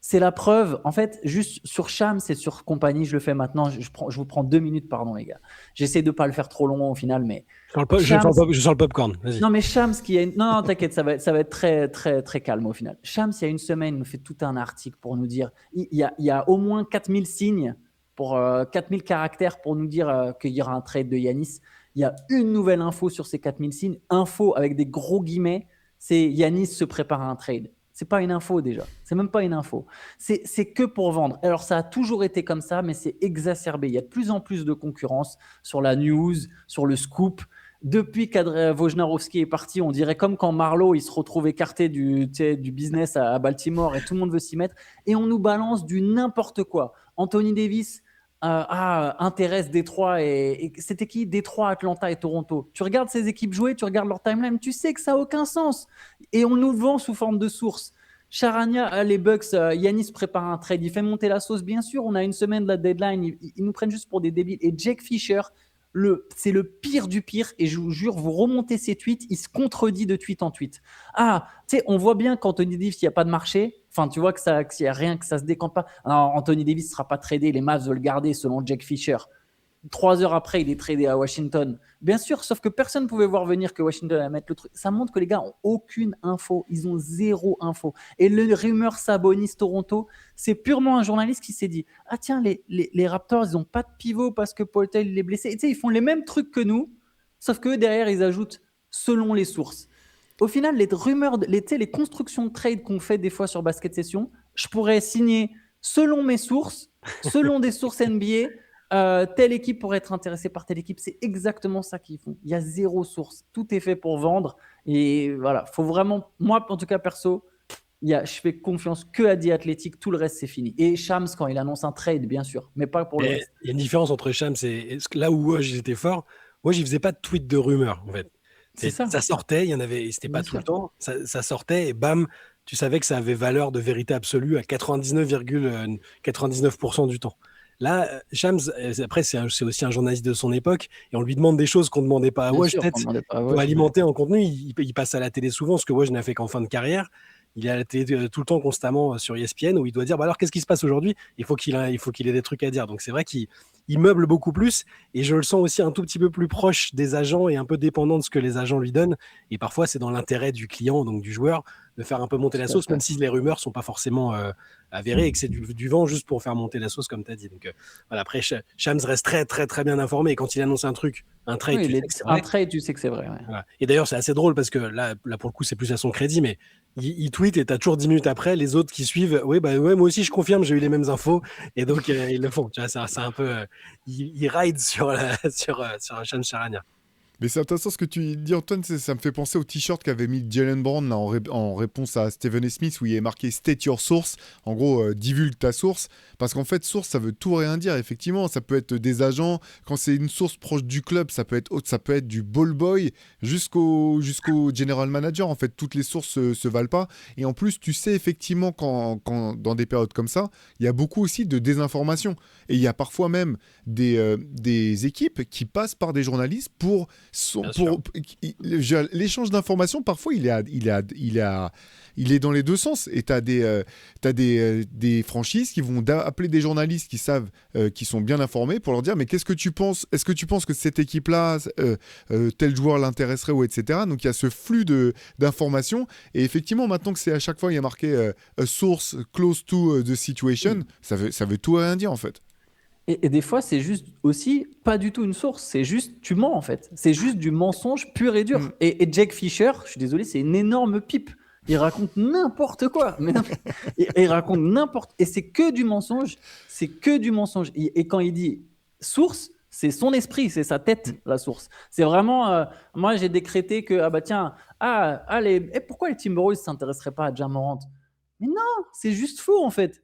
C'est la preuve. En fait, juste sur Shams et sur compagnie, je le fais maintenant. Je vous prends 2 minutes, pardon, les gars. J'essaie de ne pas le faire trop long au final, mais... Je sens le popcorn. Vas-y. Non, mais Shams, non, t'inquiète, ça va être très, très, très calme au final. Shams, il y a une semaine, nous fait tout un article pour nous dire... Il y a au moins 4000 signes, 4000 caractères pour nous dire qu'il y aura un trade de Giannis. Il y a une nouvelle info sur ces 4000 signes. Info avec des gros guillemets, c'est Giannis se prépare à un trade. C'est pas une info déjà. C'est même pas une info. C'est que pour vendre. Alors ça a toujours été comme ça, mais c'est exacerbé. Il y a de plus en plus de concurrence sur la news, sur le scoop. Depuis qu'Wojnarowski est parti, on dirait comme quand Marlowe il se retrouve écarté du business à Baltimore et tout le monde veut s'y mettre. Et on nous balance du n'importe quoi. Anthony Davis intéresse Détroit et c'était qui? Détroit, Atlanta et Toronto. Tu regardes ces équipes jouer, tu regardes leur timeline, tu sais que ça n'a aucun sens. Et on nous vend sous forme de source. Charania, les Bucks, Giannis prépare un trade, il fait monter la sauce. Bien sûr, on a une semaine de la deadline, ils nous prennent juste pour des débiles. Et Jake Fisher, c'est le pire du pire. Et je vous jure, vous remontez ses tweets, il se contredit de tweet en tweet. Ah, tu sais, on voit bien qu'Anthony Davis, il n'y a pas de marché. Enfin, tu vois qu'il n'y a rien, que ça se décante pas. Alors, Anthony Davis ne sera pas tradé. Les Mavs veulent le garder selon Jack Fisher. 3 heures après, il est tradé à Washington. Bien sûr, sauf que personne ne pouvait voir venir que Washington allait mettre le truc. Ça montre que les gars ont aucune info. Ils ont zéro info. Et le rumeur Sabonis-Toronto, c'est purement un journaliste qui s'est dit « Ah tiens, les Raptors, ils n'ont pas de pivot parce que Poeltl, il est blessé. » Et tu sais, ils font les mêmes trucs que nous, sauf que derrière, ils ajoutent « selon les sources ». Au final, les rumeurs, les constructions de trade qu'on fait des fois sur Basket Session, je pourrais signer selon mes sources, selon des sources NBA, telle équipe pourrait être intéressée par telle équipe. C'est exactement ça qu'ils font. Il y a zéro source. Tout est fait pour vendre. Et voilà, faut vraiment, moi en tout cas perso, je fais confiance que à The Athletic. Tout le reste, c'est fini. Et Shams, quand il annonce un trade, bien sûr, mais pas pour le reste. Il y a une différence entre Shams et là où Woj était fort. Woj, il faisait pas de tweet de rumeur, en fait. C'est ça. Ça sortait, il y en avait, c'était pas Bien tout le sûr. temps. Ça sortait et bam, tu savais que ça avait valeur de vérité absolue à 99,99% du temps. Là, Shams, après, c'est aussi un journaliste de son époque et on lui demande des choses qu'on ne demandait pas à Bien Woj, sûr, peut-être. on demandait pas à Pour Woj. alimenter en contenu, il passe à la télé souvent, ce que Woj n'a fait qu'en fin de carrière. Il est à la télé tout le temps, constamment sur ESPN, où il doit dire bah alors qu'est-ce qui se passe aujourd'hui. Il faut qu'il ait des trucs à dire. Donc c'est vrai qu'il meuble beaucoup plus et je le sens aussi un tout petit peu plus proche des agents et un peu dépendant de ce que les agents lui donnent. Et parfois, c'est dans l'intérêt du client, donc du joueur, de faire un peu monter la Tout à sauce, fait. même si les rumeurs sont pas forcément avérées et que c'est du vent juste pour faire monter la sauce, comme tu as dit. Donc voilà, après, Shams reste très, très, très bien informé. Et quand il annonce un truc, un trade, Oui, tu sais que c'est vrai. un trade, tu sais que c'est vrai. Ouais. Voilà. Et d'ailleurs, c'est assez drôle parce que là pour le coup, c'est plus à son crédit, mais il tweet et tu as toujours 10 minutes après les autres qui suivent. Oui, bah ouais, moi aussi, je confirme, j'ai eu les mêmes infos. Et donc, ils le font. Tu vois, c'est un peu. Il ride sur Shams Charania. Mais c'est intéressant ce que tu dis, Antoine. Ça me fait penser au t-shirt qu'avait mis Jalen Brown là, en réponse à Stephen Smith, où il est marqué State your source. En gros, divulgue ta source. Parce qu'en fait, source, ça veut tout et rien dire. Effectivement, ça peut être des agents. Quand c'est une source proche du club, ça peut être du ball boy jusqu'au general manager. En fait, toutes les sources se valent pas. Et en plus, tu sais effectivement quand dans des périodes comme ça, il y a beaucoup aussi de désinformation. Et il y a parfois même des équipes qui passent par des journalistes pour l'échange d'informations. Parfois, il est dans les deux sens. Et t'as des franchises qui vont appeler des journalistes qui savent, qui sont bien informés pour leur dire mais qu'est-ce que tu penses ? Est-ce que tu penses que cette équipe-là, tel joueur l'intéresserait ou etc. Donc il y a ce flux d'informations. Et effectivement, maintenant que c'est à chaque fois il y a marqué a source close to the situation, ça veut tout et rien dire en fait. Et des fois, c'est juste aussi pas du tout une source. C'est juste, tu mens en fait. C'est juste du mensonge pur et dur. Et Jack Fisher, je suis désolé, c'est une énorme pipe. Il raconte n'importe quoi. Il raconte n'importe. Et c'est que du mensonge. C'est que du mensonge. Et quand il dit source, c'est son esprit, c'est sa tête, la source. C'est vraiment. Moi, j'ai décrété que, ah bah tiens, pourquoi les Timberwolves ne s'intéresseraient pas à Ja Morant ? Mais non, c'est juste faux en fait.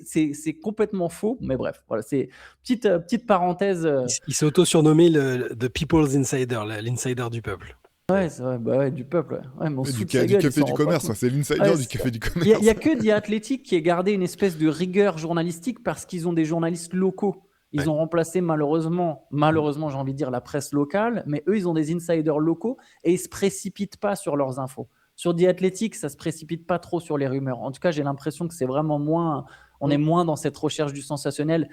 C'est complètement faux. Mais bref, voilà, c'est petite parenthèse. Il s'est auto-surnommé The People's Insider, l'insider du peuple. Ouais, c'est vrai, bah ouais, du peuple. Ouais, mais on se fout de Du sa gueule, café il du s'en rend commerce, pas compte. c'est l'insider Ouais, du café du Il commerce. n'y a que The Athletic qui ait gardé une espèce de rigueur journalistique parce qu'ils ont des journalistes locaux. Ils ont remplacé malheureusement, j'ai envie de dire, la presse locale, mais eux, ils ont des insiders locaux et ils ne se précipitent pas sur leurs infos. Sur The Athletic, ça ne se précipite pas trop sur les rumeurs. En tout cas, j'ai l'impression que c'est vraiment moins. On est moins dans cette recherche du sensationnel.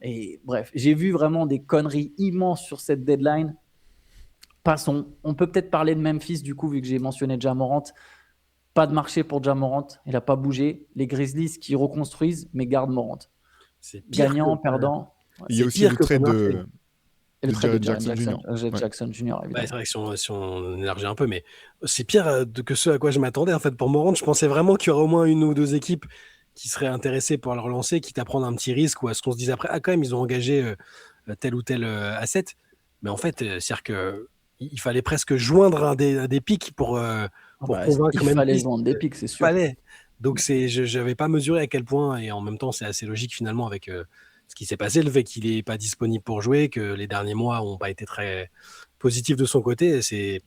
Et bref, j'ai vu vraiment des conneries immenses sur cette deadline. Passons. On peut peut-être parler de Memphis, du coup, vu que j'ai mentionné Ja Morant. Pas de marché pour Ja Morant. Il n'a pas bougé. Les Grizzlies qui reconstruisent, mais gardent Morant. C'est pire Gagnant, perdant. Il y a aussi le trade de. Et le de trade de Jaren Jaren Jackson Jackson, Jr. Jackson Jr., évidemment. Ouais, c'est vrai que si on élargit un peu, mais c'est pire que ce à quoi je m'attendais. En fait, pour Morant, je pensais vraiment qu'il y aurait au moins une ou deux équipes qui seraient intéressées pour le relancer, quitte à prendre un petit risque ou à ce qu'on se dise après, quand même, ils ont engagé tel ou tel asset. Mais en fait, c'est-à-dire qu'il fallait presque joindre des pics pour convaincre il même. fallait joindre des pics, c'est sûr. Fallait. Donc, je n'avais pas mesuré à quel point, et en même temps, c'est assez logique finalement avec ce qui s'est passé, le fait qu'il n'est pas disponible pour jouer, que les derniers mois n'ont pas été très positifs de son côté. C'est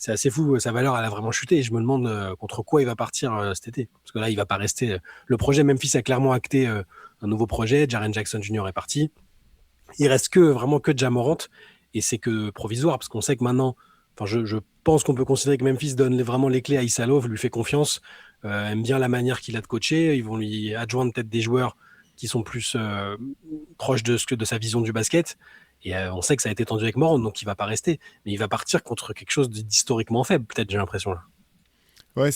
assez fou. Sa valeur, elle a vraiment chuté. Et je me demande contre quoi il va partir cet été. Parce que là, il ne va pas rester. Le projet Memphis a clairement acté un nouveau projet. Jaren Jackson Jr. est parti. Il reste vraiment que Ja Morant. et c'est que provisoire, parce qu'on sait que maintenant, je pense qu'on peut considérer que Memphis donne vraiment les clés à Issa Love, lui fait confiance, aime bien la manière qu'il a de coacher, ils vont lui adjoindre peut-être des joueurs qui sont plus proches de sa vision du basket, et on sait que ça a été tendu avec Morant, donc il va pas rester, mais il va partir contre quelque chose d'historiquement faible, peut-être, j'ai l'impression là. Ouais,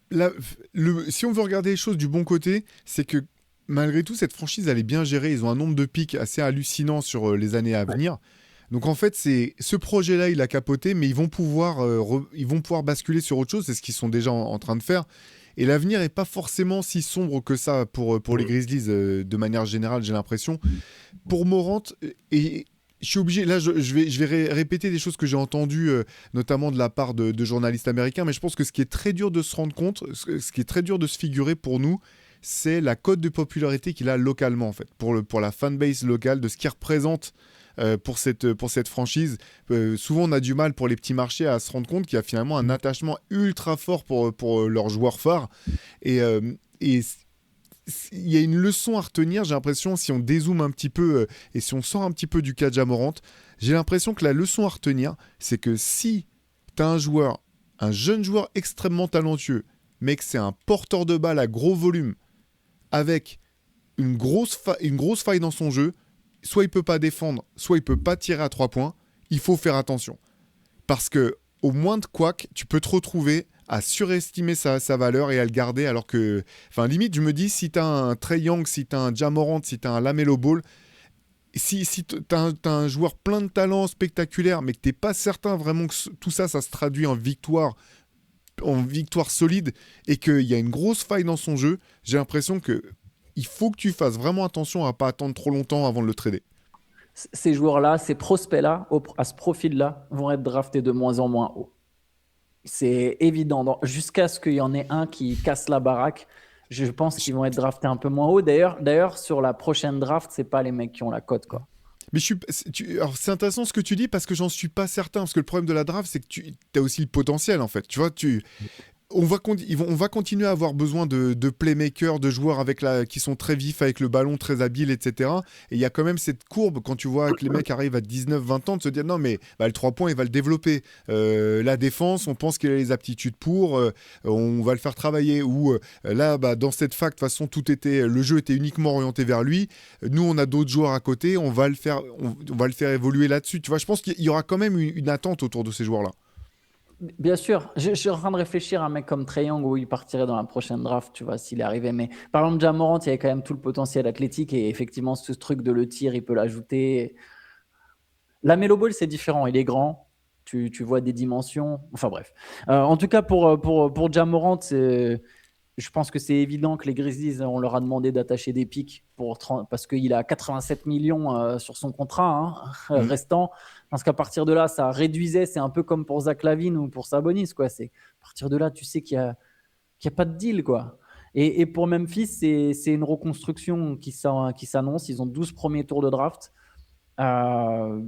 là, si on veut regarder les choses du bon côté, c'est que malgré tout, cette franchise, elle est bien gérée. Ils ont un nombre de pics assez hallucinant sur les années à venir. Donc en fait, c'est ce projet-là, il a capoté, mais ils vont pouvoir basculer sur autre chose. C'est ce qu'ils sont déjà en train de faire. Et l'avenir n'est pas forcément si sombre que ça pour les Grizzlies de manière générale, j'ai l'impression. Pour Morant, et je suis obligé, là je vais répéter des choses que j'ai entendues, notamment de la part de journalistes américains, mais je pense que ce qui est très dur de se rendre compte, ce qui est très dur de se figurer pour nous, c'est la cote de popularité qu'il a localement, en fait, pour la fanbase locale, de ce qu'il représente pour cette franchise. Souvent, on a du mal pour les petits marchés à se rendre compte qu'il y a finalement un attachement ultra fort pour leurs joueurs phares. Et il y a une leçon à retenir, j'ai l'impression, si on dézoome un petit peu et si on sort un petit peu du cas de Ja Morant, j'ai l'impression que la leçon à retenir, c'est que si tu as un jeune joueur extrêmement talentueux, mais que c'est un porteur de balle à gros volume, avec une grosse faille dans son jeu, soit il peut pas défendre, soit il peut pas tirer à 3 points, il faut faire attention. Parce que au moins de couac, tu peux te retrouver à surestimer sa valeur et à le garder, alors que... Enfin, limite, je me dis, si tu as un Trae Young, si tu as un Ja Morant, si tu as un LaMelo Ball, si tu as un joueur plein de talent, spectaculaire, mais que tu n'es pas certain vraiment que tout ça se traduit en victoire solide, et qu'il y a une grosse faille dans son jeu, j'ai l'impression que il faut que tu fasses vraiment attention à pas attendre trop longtemps avant de le trader. Ces joueurs-là, ces prospects-là, à ce profil-là, vont être draftés de moins en moins haut. C'est évident. Jusqu'à ce qu'il y en ait un qui casse la baraque, je pense qu'ils vont être draftés un peu moins haut. D'ailleurs, sur la prochaine draft, c'est pas les mecs qui ont la cote, quoi. Mais alors c'est intéressant ce que tu dis, parce que j'en suis pas certain. Parce que le problème de la draft, c'est que tu as aussi le potentiel, en fait. Tu vois, on va continuer à avoir besoin de playmakers, de joueurs qui sont très vifs avec le ballon, très habiles, etc. Et il y a quand même cette courbe, quand tu vois que les mecs arrivent à 19-20 ans, de se dire non, mais le 3 points, il va le développer. La défense, on pense qu'il a les aptitudes pour, on va le faire travailler. Ou là, dans cette fac, de toute façon, le jeu était uniquement orienté vers lui. Nous, on a d'autres joueurs à côté, on va le faire évoluer là-dessus. Tu vois, je pense qu'il y aura quand même une attente autour de ces joueurs-là. Bien sûr, je suis en train de réfléchir à un mec comme Trae Young où il partirait dans la prochaine draft, tu vois, s'il est arrivé. Mais par exemple, Ja Morant, il y avait quand même tout le potentiel athlétique et effectivement, ce truc de le tir, il peut l'ajouter. LaMelo Ball, c'est différent, il est grand, tu vois des dimensions. Enfin bref. En tout cas, pour Ja Morant, je pense que c'est évident que les Grizzlies, on leur a demandé d'attacher des pics parce qu'il a 87 millions sur son contrat restant. Parce qu'à partir de là, ça réduisait. C'est un peu comme pour Zach LaVine ou pour Sabonis, quoi. À partir de là, tu sais qu'il y a pas de deal, quoi. Et pour Memphis, c'est une reconstruction qui s'annonce. Ils ont 12 premiers tours de draft. J'aime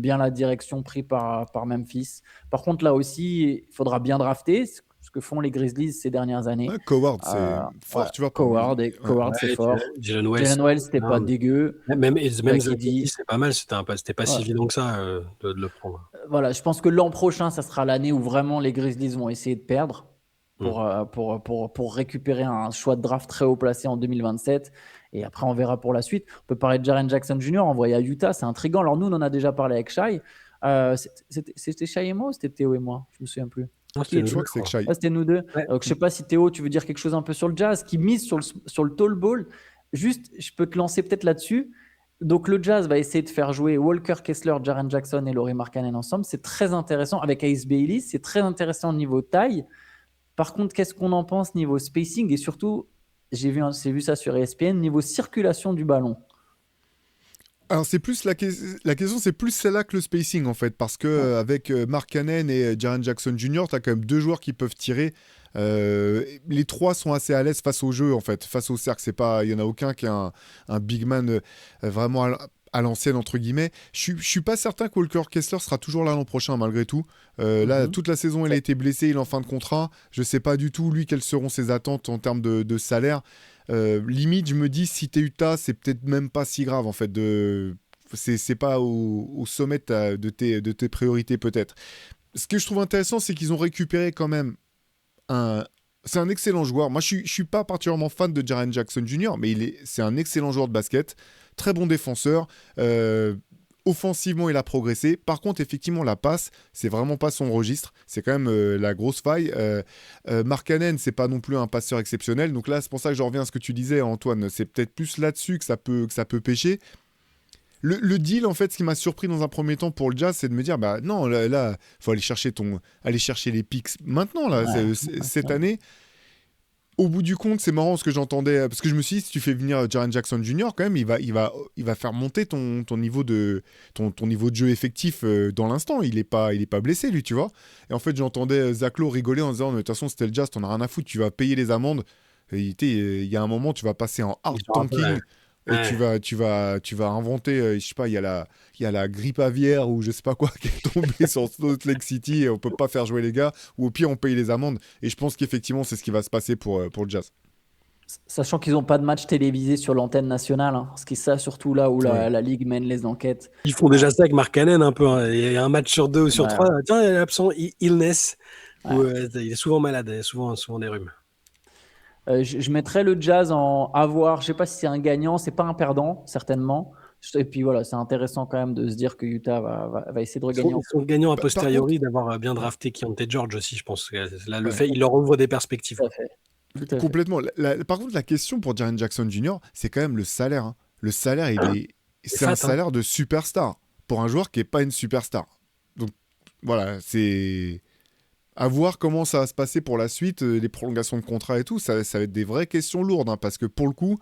bien la direction prise par Memphis. Par contre, là aussi, il faudra bien drafter ce que font les Grizzlies ces dernières années. Ouais, Coward, c'est fort, tu vois. Coward, c'est fort. Jalen Wells, c'était pas dégueu. Même Kiddy, c'est pas mal, c'était pas si évident que ça de le prendre. Voilà, je pense que l'an prochain, ça sera l'année où vraiment les Grizzlies vont essayer de perdre pour récupérer un choix de draft très haut placé en 2027. Et après, on verra pour la suite. On peut parler de Jaren Jackson Jr. envoyé à Utah, c'est intriguant. Alors nous, on en a déjà parlé avec Shai. C'était Shai et moi ou c'était Théo et moi? Je me souviens plus. Je crois que c'est Shai. C'était nous deux. Ouais. Donc, je sais pas si Théo, tu veux dire quelque chose un peu sur le Jazz, qui mise sur le tall ball. Juste, je peux te lancer peut-être là-dessus. Donc le Jazz va essayer de faire jouer Walker Kessler, Jaren Jackson et Lauri Markkanen ensemble. C'est très intéressant avec Ace Bailey. C'est très intéressant au niveau taille. Par contre, qu'est-ce qu'on en pense niveau spacing et surtout, j'ai vu ça sur ESPN, niveau circulation du ballon. Alors c'est plus la question, c'est plus celle-là que le spacing en fait, parce que avec Markkanen et Jaren Jackson Jr., tu as quand même deux joueurs qui peuvent tirer. Les trois sont assez à l'aise face au jeu en fait, face au cercle. Il y en a aucun qui est un big man vraiment à l'ancienne entre guillemets. Je suis pas certain que Walker Kessler sera toujours là l'an prochain malgré tout. Là, toute la saison, il a été blessé, il est en fin de contrat. Je sais pas du tout lui quelles seront ses attentes en termes de salaire. Limite, je me dis si t'es Utah, c'est peut-être même pas si grave en fait c'est pas au sommet de tes priorités peut-être. Ce que je trouve intéressant, c'est qu'ils ont récupéré quand même c'est un excellent joueur. Moi, je suis pas particulièrement fan de Jaren Jackson Jr., mais c'est un excellent joueur de basket, très bon défenseur. Offensivement, il a progressé. Par contre, effectivement, la passe, c'est vraiment pas son registre. C'est quand même la grosse faille. Markkanen, c'est pas non plus un passeur exceptionnel. Donc là, c'est pour ça que je reviens à ce que tu disais, Antoine. C'est peut-être plus là-dessus que ça peut pêcher. Le deal, en fait, ce qui m'a surpris dans un premier temps pour le Jazz, c'est de me dire, bah non, là faut aller chercher les picks maintenant, là, cette année. Au bout du compte, c'est marrant ce que j'entendais, parce que je me suis dit, si tu fais venir Jaren Jackson Jr., quand même, il va faire monter ton niveau de jeu effectif dans l'instant. Il est pas blessé, lui, tu vois. Et en fait, j'entendais Zach Lowe rigoler en disant, de toute façon, c'était le Jazz, t'en as rien à foutre, tu vas payer les amendes. Et, il y a un moment, tu vas passer en hard tanking. Et tu vas inventer, je sais pas, il y a la grippe aviaire ou je sais pas quoi qui est tombée sur Salt Lake City et on peut pas faire jouer les gars, ou au pire on paye les amendes. Et je pense qu'effectivement c'est ce qui va se passer pour le Jazz. Sachant qu'ils n'ont pas de match télévisé sur l'antenne nationale, hein, ce qui est ça surtout là où la Ligue mène les enquêtes. Ils font déjà ça avec Markkanen un peu. Hein. Il y a un match sur 2 ou sur 3. Tiens, il est absent, illness. Où, il est souvent malade, il a souvent des rhumes. Je mettrais le Jazz en avoir. Je sais pas si c'est un gagnant, c'est pas un perdant certainement. Et puis voilà, c'est intéressant quand même de se dire que Utah va essayer de regagner. Ils sont gagnants a posteriori d'avoir bien drafté Keyonte George aussi, je pense. Là, le fait, il leur ouvre des perspectives. Tout à fait. Complètement. Par contre, la question pour Jaren Jackson Jr., c'est quand même le salaire. Hein. Le salaire, c'est un salaire de superstar pour un joueur qui n'est pas une superstar. Donc voilà, c'est à voir comment ça va se passer pour la suite, les prolongations de contrat et tout. Ça va être des vraies questions lourdes, hein, parce que pour le coup,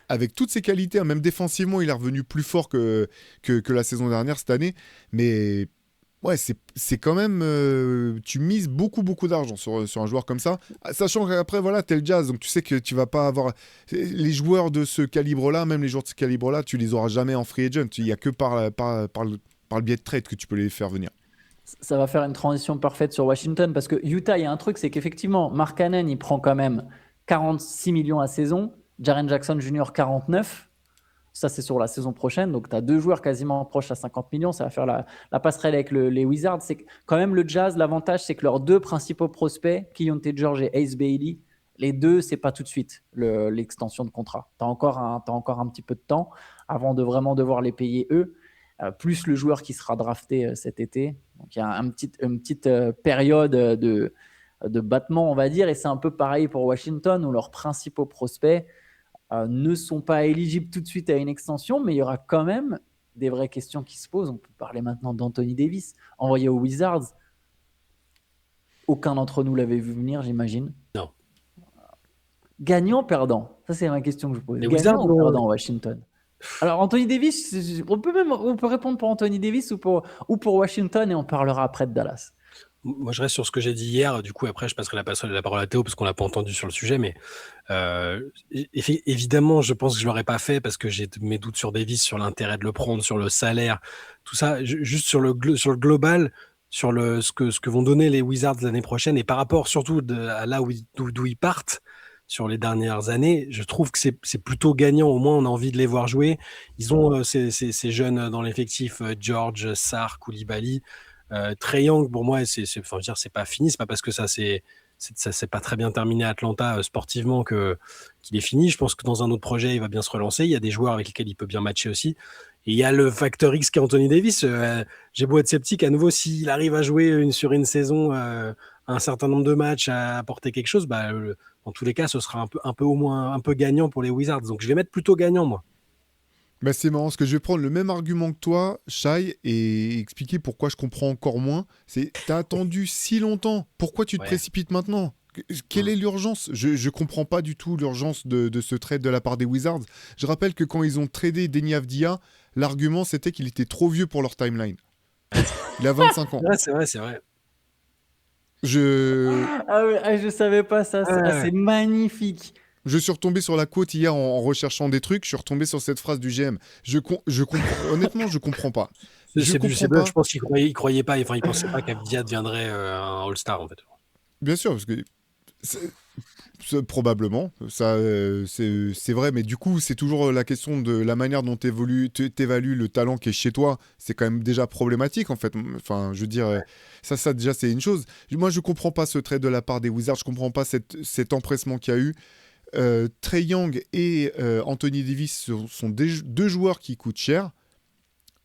avec toutes ses qualités, hein, même défensivement, il est revenu plus fort que la saison dernière cette année. Mais ouais, c'est quand même... tu mises beaucoup d'argent sur un joueur comme ça, sachant qu'après, voilà, t'es le Jazz, donc tu sais que tu vas pas avoir... Les joueurs de ce calibre-là, même les joueurs de ce calibre-là, tu les auras jamais en free agent. Il n'y a que par le biais de trade que tu peux les faire venir. Ça va faire une transition parfaite sur Washington, parce que Utah, il y a un truc, c'est qu'effectivement, Markkanen, il prend quand même 46 millions à saison, Jaren Jackson Jr. 49. Ça, c'est sur la saison prochaine. Donc, tu as deux joueurs quasiment proches à 50 millions. Ça va faire la passerelle avec les Wizards. C'est quand même le Jazz, l'avantage, c'est que leurs deux principaux prospects, Keyonte George et Ace Bailey, les deux, c'est pas tout de suite l'extension de contrat. Tu as encore un petit peu de temps avant de vraiment devoir les payer eux, plus le joueur qui sera drafté cet été. Donc, il y a une petite période de battement, on va dire. Et c'est un peu pareil pour Washington, où leurs principaux prospects ne sont pas éligibles tout de suite à une extension, mais il y aura quand même des vraies questions qui se posent. On peut parler maintenant d'Anthony Davis, envoyé aux Wizards. Aucun d'entre nous l'avait vu venir, j'imagine. Non. Gagnant, perdant? Ça, c'est ma question que je pose. Les Gagnant Wizards, ou perdant, Washington? Alors, Anthony Davis, on peut répondre pour Anthony Davis ou pour Washington, et on parlera après de Dallas. Moi, je reste sur ce que j'ai dit hier. Du coup, après, je passerai la parole à Théo parce qu'on l'a pas entendu sur le sujet. Mais évidemment, je pense que je l'aurais pas fait parce que j'ai mes doutes sur Davis, sur l'intérêt de le prendre, sur le salaire, tout ça. Juste sur le global, sur ce que vont donner les Wizards l'année prochaine, et par rapport surtout à là d'où ils partent sur les dernières années, je trouve que c'est plutôt gagnant. Au moins, on a envie de les voir jouer. Ils ont ces jeunes dans l'effectif, George, Sarr, Koulibaly. Trae Young, pour moi, c'est pas fini. C'est pas parce que ça s'est pas très bien terminé à Atlanta sportivement qu'il est fini. Je pense que dans un autre projet, il va bien se relancer. Il y a des joueurs avec lesquels il peut bien matcher aussi. Et il y a le facteur X qui est Anthony Davis. J'ai beau être sceptique, à nouveau, s'il arrive à jouer sur une saison un certain nombre de matchs, à apporter quelque chose, dans tous les cas, ce sera un peu au moins un peu gagnant pour les Wizards. Donc je vais mettre plutôt gagnant, moi. Bah c'est marrant, parce que je vais prendre le même argument que toi, Shai, et expliquer pourquoi je comprends encore moins. T'as attendu si longtemps, pourquoi tu te précipites maintenant? Quelle est l'urgence? Je comprends pas du tout l'urgence de ce trade de la part des Wizards. Je rappelle que quand ils ont tradé Deni Avdija, l'argument c'était qu'il était trop vieux pour leur timeline. Il a 25 ans. Ouais, c'est vrai. Je savais pas ça, c'est magnifique. Je suis retombé sur la quote hier en recherchant des trucs. Je suis retombé sur cette phrase du GM. Honnêtement, je comprends pas. Je pense qu'il croyait pas. Enfin, il pensait pas qu'Avdija deviendrait un All-Star en fait. Bien sûr, parce que Probablement, ça, c'est vrai, mais du coup, c'est toujours la question de la manière dont t'évalues le talent qui est chez toi. C'est quand même déjà problématique, en fait. Enfin, je veux dire, ça déjà, c'est une chose. Moi, je comprends pas ce trade de la part des Wizards. Je comprends pas cet empressement qu'il y a eu. Trae Young et Anthony Davis sont deux joueurs qui coûtent cher.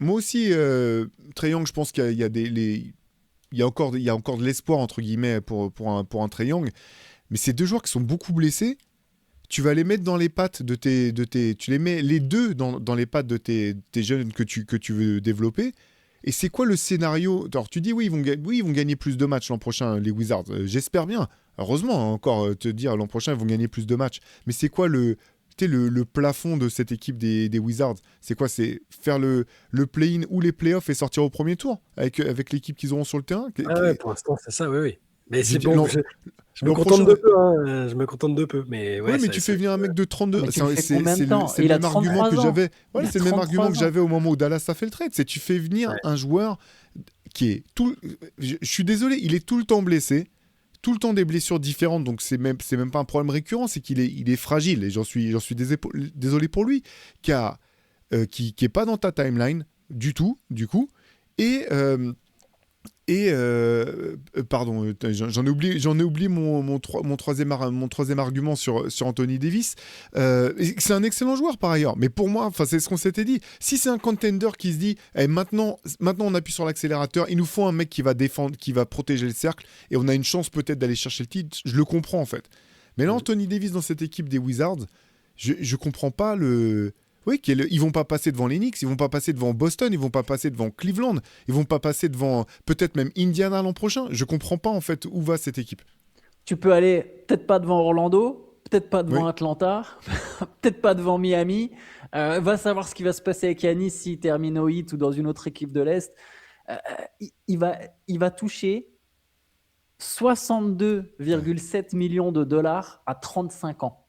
Moi aussi, Trae Young, je pense qu'il y a il y a encore de l'espoir, entre guillemets, pour un Trae Young. Mais ces deux joueurs qui sont beaucoup blessés, tu vas les mettre dans les pattes tu les mets les deux dans les pattes de tes jeunes que tu veux développer. Et c'est quoi le scénario? Alors tu dis oui, ils vont gagner plus de matchs l'an prochain, les Wizards. J'espère bien. Heureusement, encore te dire l'an prochain, ils vont gagner plus de matchs. Mais c'est quoi le plafond de cette équipe des Wizards? C'est quoi? C'est faire le play-in ou les playoffs et sortir au premier tour avec l'équipe qu'ils auront sur le terrain? Ouais, pour l'instant, c'est ça, oui. Mais c'est dis, bon, je me contente de peu, hein. Je me contente de peu. Mais ouais, oui, mais tu fais venir un mec de 32. Mais tu le fais C'est combien de temps? le Il a même argument 33 que ans. j'avais. Ouais, Il a c'est le même 33 argument que ans. j'avais au moment où Dallas a fait le trade. C'est tu fais venir un joueur qui est tout. Je suis désolé, il est tout le temps blessé, tout le temps des blessures différentes. Donc c'est même pas un problème récurrent, c'est qu'il est fragile. Et j'en suis désolé pour lui, qui est pas dans ta timeline du tout, du coup. Pardon, j'en ai oublié mon troisième argument sur Anthony Davis. C'est un excellent joueur par ailleurs, mais pour moi, c'est ce qu'on s'était dit. Si c'est un contender qui se dit maintenant on appuie sur l'accélérateur, il nous faut un mec qui va défendre, qui va protéger le cercle, et on a une chance peut-être d'aller chercher le titre, je le comprends en fait. Mais là, Anthony Davis dans cette équipe des Wizards, je comprends pas le... Oui, ils vont pas passer devant les Knicks, ils vont pas passer devant Boston, ils vont pas passer devant Cleveland, ils vont pas passer devant peut-être même Indiana l'an prochain. Je comprends pas en fait où va cette équipe. Tu peux aller peut-être pas devant Orlando, peut-être pas devant Atlanta, peut-être pas devant Miami. Va savoir ce qui va se passer avec Giannis s'il termine au Heat ou dans une autre équipe de l'Est. Il va toucher 62,7 millions de dollars à 35 ans.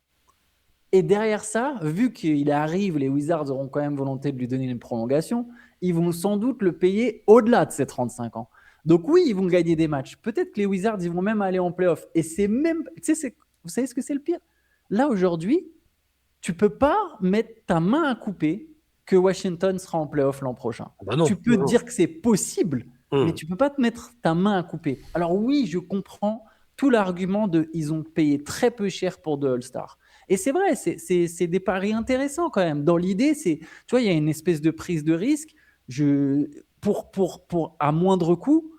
Et derrière ça, vu qu'il arrive, les Wizards auront quand même volonté de lui donner une prolongation, ils vont sans doute le payer au-delà de ses 35 ans. Donc oui, ils vont gagner des matchs. Peut-être que les Wizards, ils vont même aller en playoff. Et c'est même... vous savez ce que c'est le pire? Là, aujourd'hui, tu peux pas mettre ta main à couper que Washington sera en playoff l'an prochain. Tu peux te dire que c'est possible, mais tu peux pas te mettre ta main à couper. Alors oui, je comprends tout l'argument de ils ont payé très peu cher pour de All-Star. Et c'est vrai, c'est des paris intéressants quand même. Dans l'idée, tu vois, il y a une espèce de prise de risque pour à moindre coût.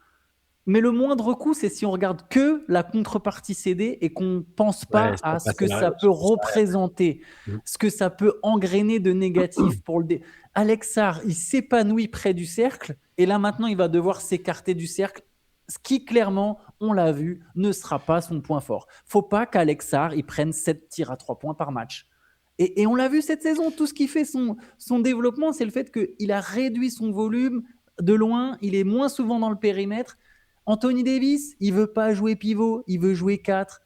Mais le moindre coût, c'est si on regarde que la contrepartie CD et qu'on ne pense pas à ce que ça peut représenter, ce que ça peut engrainer de négatif pour le Alex Sarr, il s'épanouit près du cercle et là maintenant, il va devoir s'écarter du cercle. Ce qui, clairement, on l'a vu, ne sera pas son point fort. Faut pas qu'Alex Sarr il prenne 7 tirs à 3 points par match. Et on l'a vu cette saison, tout ce qui fait son développement, c'est le fait qu'il a réduit son volume de loin, il est moins souvent dans le périmètre. Anthony Davis, il veut pas jouer pivot, il veut jouer 4.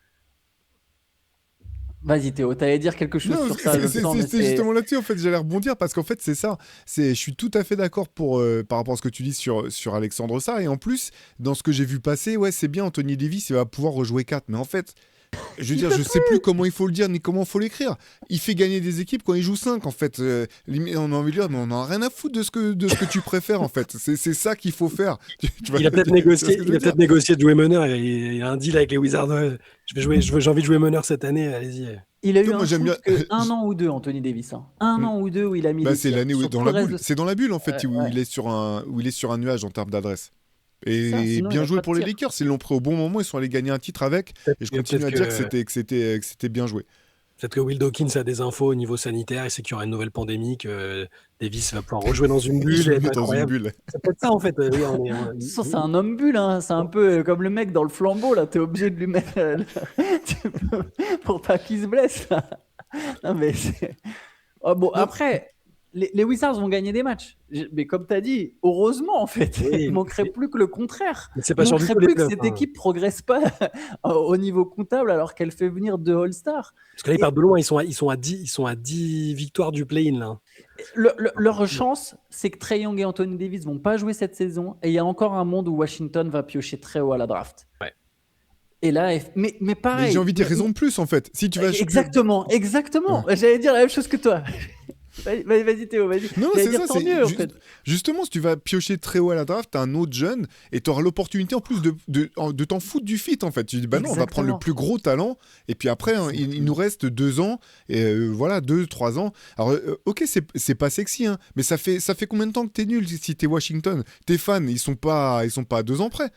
Vas-y Théo, tu allais dire quelque chose sur ça. C'est justement là-dessus, en fait, j'allais rebondir parce qu'en fait, c'est ça. Je suis tout à fait d'accord par rapport à ce que tu dis sur Alexandre Sarr. Et en plus, dans ce que j'ai vu passer, ouais, c'est bien, Anthony Davis, il va pouvoir rejouer 4. Mais en fait, je veux dire, je sais plus comment il faut le dire ni comment il faut l'écrire. Il fait gagner des équipes quand il joue 5, en fait. On a envie de dire, mais on n'a rien à foutre de ce que tu préfères, en fait. C'est ça qu'il faut faire. Il a peut-être négocié de jouer meneur. Il a un deal avec les Wizards. J'ai envie de jouer meneur cette année, allez-y. Il a eu un an ou deux, Anthony Davis. Un an ou deux où il a mis des c'est l'année où dans la bulle. C'est dans la bulle, en fait, où il est sur un nuage en termes d'adresse. Et bien joué pour les Lakers, ils l'ont pris au bon moment, ils sont allés gagner un titre avec, et je continue à dire que c'était bien joué. Peut-être que Will Dawkins a des infos au niveau sanitaire, et c'est qu'il y aura une nouvelle pandémie, que Davis va pouvoir rejouer dans une bulle. Une bulle. C'est peut-être ça en fait. Ça, c'est un homme bulle, hein. C'est un peu comme le mec dans le flambeau, là, t'es obligé de lui mettre pour pas qu'il se blesse. Là. Non, mais après... Les Wizards vont gagner des matchs. Mais comme tu as dit, heureusement, en fait. Il ne manquerait plus que le contraire. Il ne manquerait plus que cette équipe ne progresse pas au niveau comptable alors qu'elle fait venir 2 All-Stars. Parce que là, ils partent de loin. Ils sont à 10 victoires du play-in. Là. Leur chance, c'est que Trae Young et Anthony Davis ne vont pas jouer cette saison. Et il y a encore un monde où Washington va piocher très haut à la draft. Ouais. Et là, mais Mais pareil. j'ai envie de dire raison de plus, en fait. Si tu vas acheter- Exactement. J'allais dire la même chose que toi. Vas-y, Théo, vas-y. Non, J'allais c'est dire ça. tant mieux, en fait. Justement, si tu vas piocher très haut à la draft, t'as un autre jeune et t'auras l'opportunité en plus de t'en foutre du fit, en fait. Tu dis, bah non, on va prendre le Exactement. plus gros talent et puis après, hein, il nous reste 2 ans et voilà, 2-3 ans. Alors, ok, c'est pas sexy, hein, mais ça fait combien de temps que t'es nul si t'es Washington? Tes fans, ils sont pas à 2 ans près.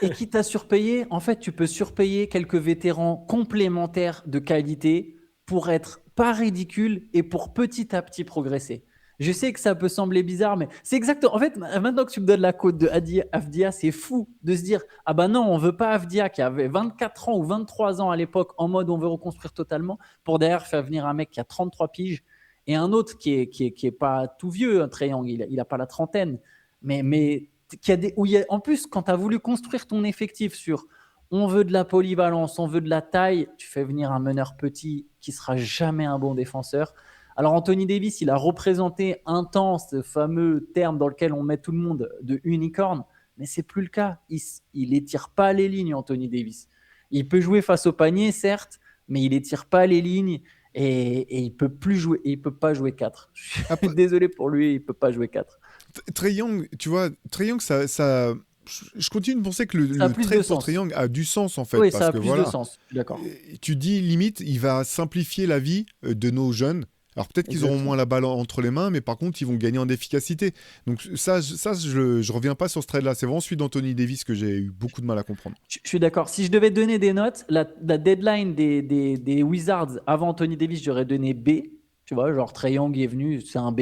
Et quitte à surpayer, en fait, tu peux surpayer quelques vétérans complémentaires de qualité pour être pas ridicule et pour petit à petit progresser. Je sais que ça peut sembler bizarre, mais c'est exactement. En fait, maintenant que tu me donnes la cote de Avdia, c'est fou de se dire ah bah non, on veut pas Avdia qui avait 24 ans ou 23 ans à l'époque en mode on veut reconstruire totalement pour derrière faire venir un mec qui a 33 piges et un autre qui est pas tout vieux, un Trae Young, il a pas la trentaine, mais qu'il y a où en plus, quand tu as voulu construire ton effectif sur on veut de la polyvalence, on veut de la taille, tu fais venir un meneur petit qui sera jamais un bon défenseur. Alors Anthony Davis, il a représenté un temps ce fameux terme dans lequel on met tout le monde de unicorn, mais c'est plus le cas. Il étire pas les lignes, Anthony Davis. Il peut jouer face au panier, certes, mais il étire pas les lignes et il peut plus jouer. Il peut pas jouer 4. Je suis Après- désolé pour lui, il peut pas jouer 4. Trae Young, tu vois, Trae Young, je continue de penser que Ça a le plus de trade pour sens. Trae Young a du sens, en fait. Oui, parce ça a que plus voilà, de sens. Je suis d'accord. tu dis limite, il va simplifier la vie de nos jeunes. Alors peut-être qu'ils auront Exactement. moins la balle entre les mains, mais par contre, ils vont gagner en efficacité. Donc je reviens pas sur ce trade-là. C'est vraiment celui d'Anthony Davis que j'ai eu beaucoup de mal à comprendre. Je suis d'accord. Si je devais donner des notes, la deadline des Wizards avant Anthony Davis, j'aurais donné B. Tu vois, genre Trae Young est venu, c'est un B.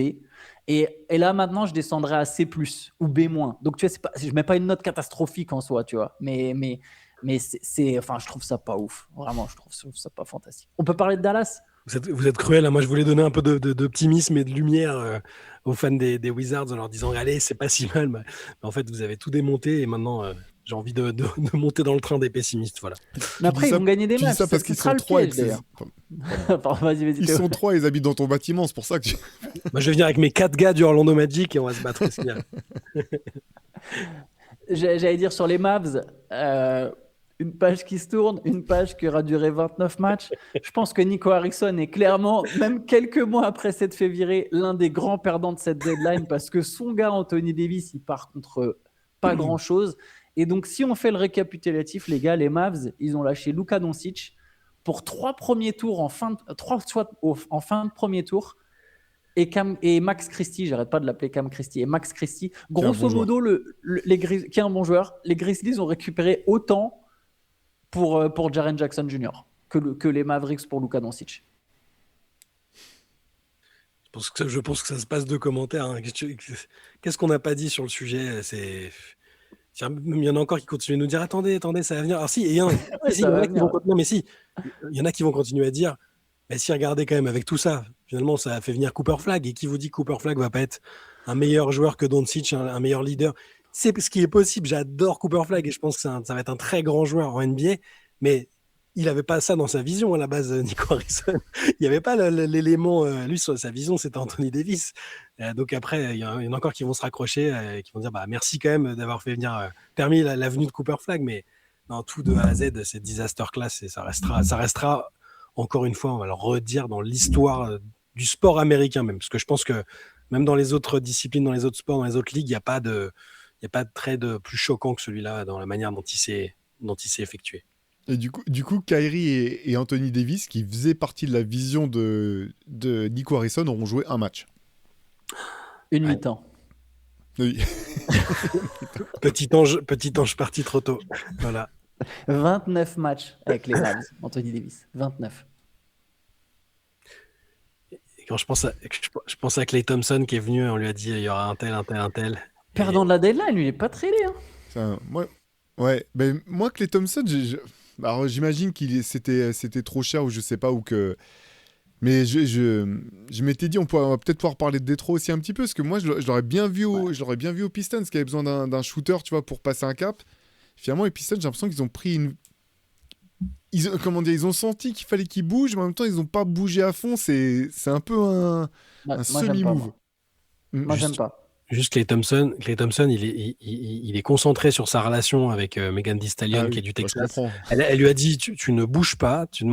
Et là, maintenant, je descendrais à C+, ou B-. Donc, tu vois, je ne mets pas une note catastrophique en soi, tu vois. Mais enfin, je trouve ça pas ouf. Vraiment, je trouve ça pas fantastique. On peut parler de Dallas? Vous êtes cruel, hein. Moi je voulais donner un peu d'optimisme et de lumière aux fans des Wizards en leur disant allez, c'est pas si mal. Mais en fait, vous avez tout démonté et maintenant j'ai envie de monter dans le train des pessimistes. Voilà. Mais après, dis ils ça- vont gagner des Tu dis matchs. ça parce Ce qu'ils sera sont le 3 et piège, que d'ailleurs. Pardon, vas-y, ils Théo. sont 3 et ils habitent dans ton bâtiment. C'est pour ça que Moi je vais venir avec mes 4 gars du Orlando Magic et on va se battre. C'est bien. J'allais dire sur les Mavs, une page qui se tourne, une page qui aura duré 29 matchs. Je pense que Nico Harrison est clairement, même quelques mois après s'être fait virer, l'un des grands perdants de cette deadline parce que son gars Anthony Davis, il part contre pas grand-chose. Et donc, si on fait le récapitulatif, les gars, les Mavs, ils ont lâché Luka Doncic pour 3 premiers tours en fin de premier tour. Et Max Christie, j'arrête pas de l'appeler Cam Christie, et Max Christie, grosso bon modo, qui est un bon joueur, les Grizzlies ont récupéré autant pour Jaren Jackson Jr. que les Mavericks pour Luka Doncic. Je pense que ça se passe de commentaires. Hein. Qu'est-ce qu'on n'a pas dit sur le sujet? Il y en a encore qui continuent de nous dire attendez, ça va venir. Alors si, et il y en a qui vont continuer à dire mais si, regardez quand même avec tout ça, finalement ça a fait venir Cooper Flag, et qui vous dit que Cooper Flag va pas être un meilleur joueur que Doncic, un meilleur leader? C'est ce qui est possible. J'adore Cooper Flag et je pense que ça va être un très grand joueur en NBA, mais il n'avait pas ça dans sa vision à la base, Nico Harrison. Il n'y avait pas l'élément, lui, sur sa vision, c'était Anthony Davis. Donc après, il y en a encore qui vont se raccrocher et qui vont dire merci quand même d'avoir permis la venue de Cooper Flag, mais non, tout de A à Z, c'est disaster class et ça restera encore une fois, on va le redire, dans l'histoire du sport américain même, parce que je pense que même dans les autres disciplines, dans les autres sports, dans les autres ligues, il n'y a pas de trade plus choquant que celui-là dans la manière dont il s'est effectué. Et du coup, Kyrie et Anthony Davis, qui faisaient partie de la vision de Nico Harrison, auront joué un match. Une mi-temps. Oui. Petit ange parti trop tôt. Voilà. 29 matchs avec les Mavs, Anthony Davis. 29. Et quand je pense à Klay Thompson qui est venu, on lui a dit il y aura un tel. Perdant de la deadline, lui, il n'est pas tradé. Hein. Moi, Klay Thompson, alors, j'imagine c'était trop cher ou je sais pas, ou que... Mais je m'étais dit, on va peut-être pouvoir parler de Détroit aussi un petit peu, parce que moi, je l'aurais bien vu au Pistons, qui avait besoin d'un shooter, tu vois, pour passer un cap. Finalement, les Pistons, j'ai l'impression qu'ils ont pris ils ont senti qu'il fallait qu'ils bougent, mais en même temps, ils n'ont pas bougé à fond. C'est un peu un Moi, semi-move. Moi, j'aime pas. Juste Klay Thompson, il est concentré sur sa relation avec Megan Thee Stallion, Ah qui est oui, du bah, je Texas. comprends. Elle lui a dit, tu ne bouges pas, tu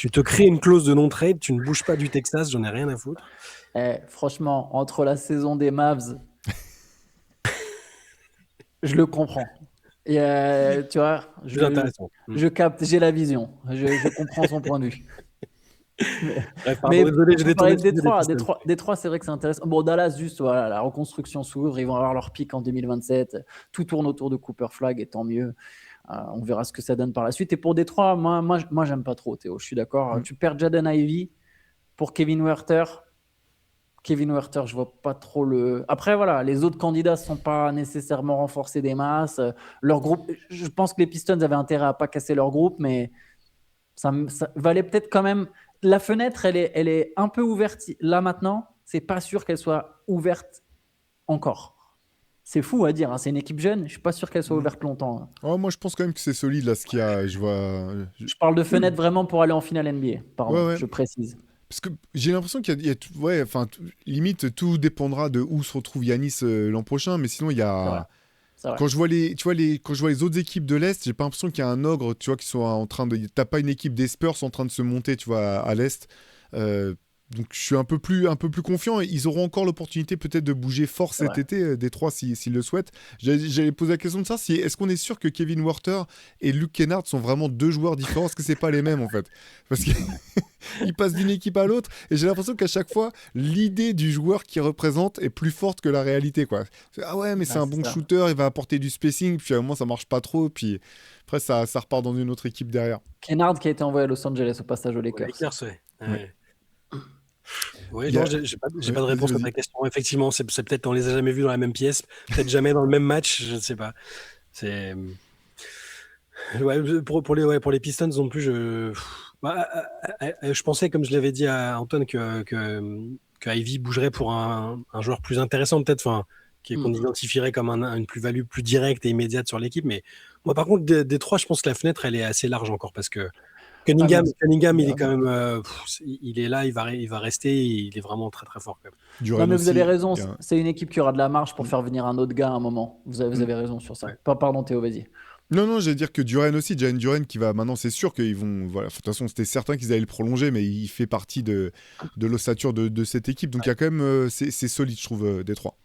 te crées une clause de non-trade, tu ne bouges pas du Texas, j'en ai rien à foutre. Franchement, entre la saison des Mavs, je le comprends. Et tu vois, Plus intéressant. je capte, j'ai la vision. Je comprends son point de vue. Bref, pardon, Mais désolé, j'ai on parlait détourné de le sujet des Pistons. Détroit, c'est vrai que c'est intéressant. Bon, Dallas, juste, voilà, la reconstruction s'ouvre. Ils vont avoir leur pic en 2027. Tout tourne autour de Cooper Flag, et tant mieux. On verra ce que ça donne par la suite. Et pour Détroit, moi j'aime pas trop, Théo. Je suis d'accord. Mm. Tu perds Jaden Ivey pour Kevin Huerter. Kevin Huerter, je vois pas trop le. Après, voilà, les autres candidats ne sont pas nécessairement renforcés des masses. Leur groupe, je pense que les Pistons avaient intérêt à pas casser leur groupe, mais ça valait peut-être quand même. La fenêtre, elle est un peu ouverte là maintenant. C'est pas sûr qu'elle soit ouverte encore. C'est fou à dire, hein. C'est une équipe jeune. Je suis pas sûr qu'elle soit ouverte longtemps, hein. Oh, moi, je pense quand même que c'est solide là ce qu'il y a. Je vois. Je parle de fenêtre vraiment pour aller en finale NBA. Pardon, Ouais, ouais. je précise. Parce que j'ai l'impression qu'il y a ouais, enfin, limite tout dépendra de où se retrouve Yanis l'an prochain, mais sinon il y C'est vrai. a. C'est vrai. Quand je vois quand je vois les autres équipes de l'Est, j'ai pas l'impression qu'il y a un ogre, tu vois, qui soit en train de. T'as pas une équipe des Spurs en train de se monter, tu vois, à l'Est. Donc je suis un peu plus confiant. Ils auront encore l'opportunité peut-être de bouger fort C'est cet vrai. été, Détroit, s'ils le souhaitent. J'allais poser la question de ça, est-ce qu'on est sûr que Kevin Huerter et Luke Kennard sont vraiment deux joueurs différents? Est-ce que c'est pas les mêmes en fait? Parce qu'ils passent d'une équipe à l'autre et j'ai l'impression qu'à chaque fois, l'idée du joueur qui représente est plus forte que la réalité, quoi. Ah ouais, mais c'est un C'est bon ça. shooter, il va apporter du spacing, puis à un moment ça marche pas trop, puis après ça repart dans une autre équipe derrière. Kennard qui a été envoyé à Los Angeles au passage aux Les Lakers. Lakers, ouais. Ouais. Ouais, Il y non, a- j'ai pas de Ouais, réponse à vas-y. ta question. Effectivement, c'est peut-être on les a jamais vus dans la même pièce, peut-être jamais dans le même match, je ne sais pas. C'est ouais, pour les Pistons non plus, je pensais, comme je l'avais dit à Anton, que Ivy bougerait pour un joueur plus intéressant, peut-être, enfin, qu'on identifierait comme une plus-value plus directe et immédiate sur l'équipe. Mais moi, par contre, des trois, je pense que la fenêtre, elle est assez large encore parce que Cunningham, il est quand même, il est là, il va rester, il est vraiment très très fort quand même. Duren Non, mais vous aussi. avez raison. il y a- C'est une équipe qui aura de la marge pour faire venir un autre gars à un moment. Vous avez raison sur ça. Ouais. Pardon, Théo, vas-y. Non, j'allais dire que Duren aussi, Jalen Duren qui va maintenant, c'est sûr qu'ils vont. Voilà, de toute façon, c'était certain qu'ils allaient le prolonger, mais il fait partie de l'ossature de cette équipe. Donc il y a quand même. C'est solide, je trouve, Détroit.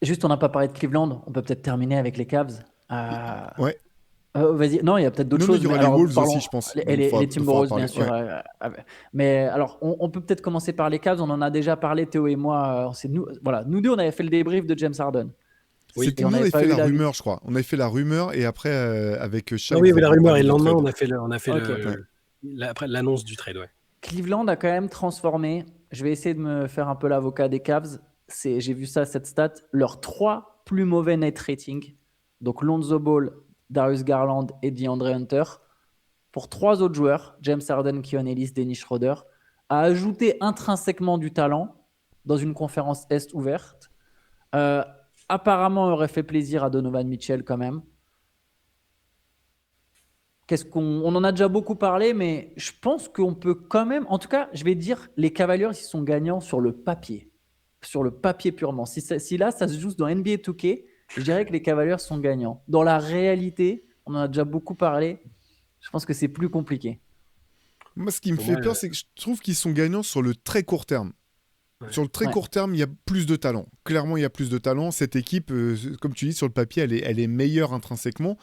Juste, on n'a pas parlé de Cleveland. On peut peut-être terminer avec les Cavs. Ouais. Vas-y. Non, il y a peut-être d'autres Non, choses. il y aura mais les alors, Wolves parlons- aussi, je pense. Et Donc, les faudra Timberwolves, parler. bien sûr. Ouais. Mais alors, on peut peut-être commencer par les Cavs. On en a déjà parlé, Théo et moi. Nous deux, on avait fait le débrief de James Harden. Oui. Et on Nous, on n'avait avait pas fait eu la la rumeur, je crois. On avait fait la rumeur et après, avec Shaq. Ah oui, vous la aviez rumeur, parlé et le du lendemain, trade. on a fait Ok. après l'annonce du trade, ouais. Cleveland a quand même transformé. Je vais essayer de me faire un peu l'avocat des Cavs. J'ai vu ça, cette stat. Leurs trois plus mauvais net rating, donc Lonzo Ball, Darius Garland et DeAndre Hunter, pour trois autres joueurs, James Harden, Keon Ellis, Dennis Schroeder, a ajouté intrinsèquement du talent dans une conférence Est ouverte. Apparemment, aurait fait plaisir à Donovan Mitchell quand même. On en a déjà beaucoup parlé, mais je pense qu'on peut quand même. En tout cas, je vais dire, les Cavaliers, ils sont gagnants sur le papier. Sur le papier purement. Si là, ça se joue dans NBA 2K, je dirais que les Cavaliers sont gagnants. Dans la réalité, on en a déjà beaucoup parlé. Je pense que c'est plus compliqué. Moi, ce qui me Pour fait moi, peur, c'est que je trouve qu'ils sont gagnants sur le très court terme. Ouais. Sur le très Ouais. court terme, il y a plus de talent. Clairement, il y a plus de talent. Cette équipe, comme tu dis, sur le papier, elle est meilleure intrinsèquement.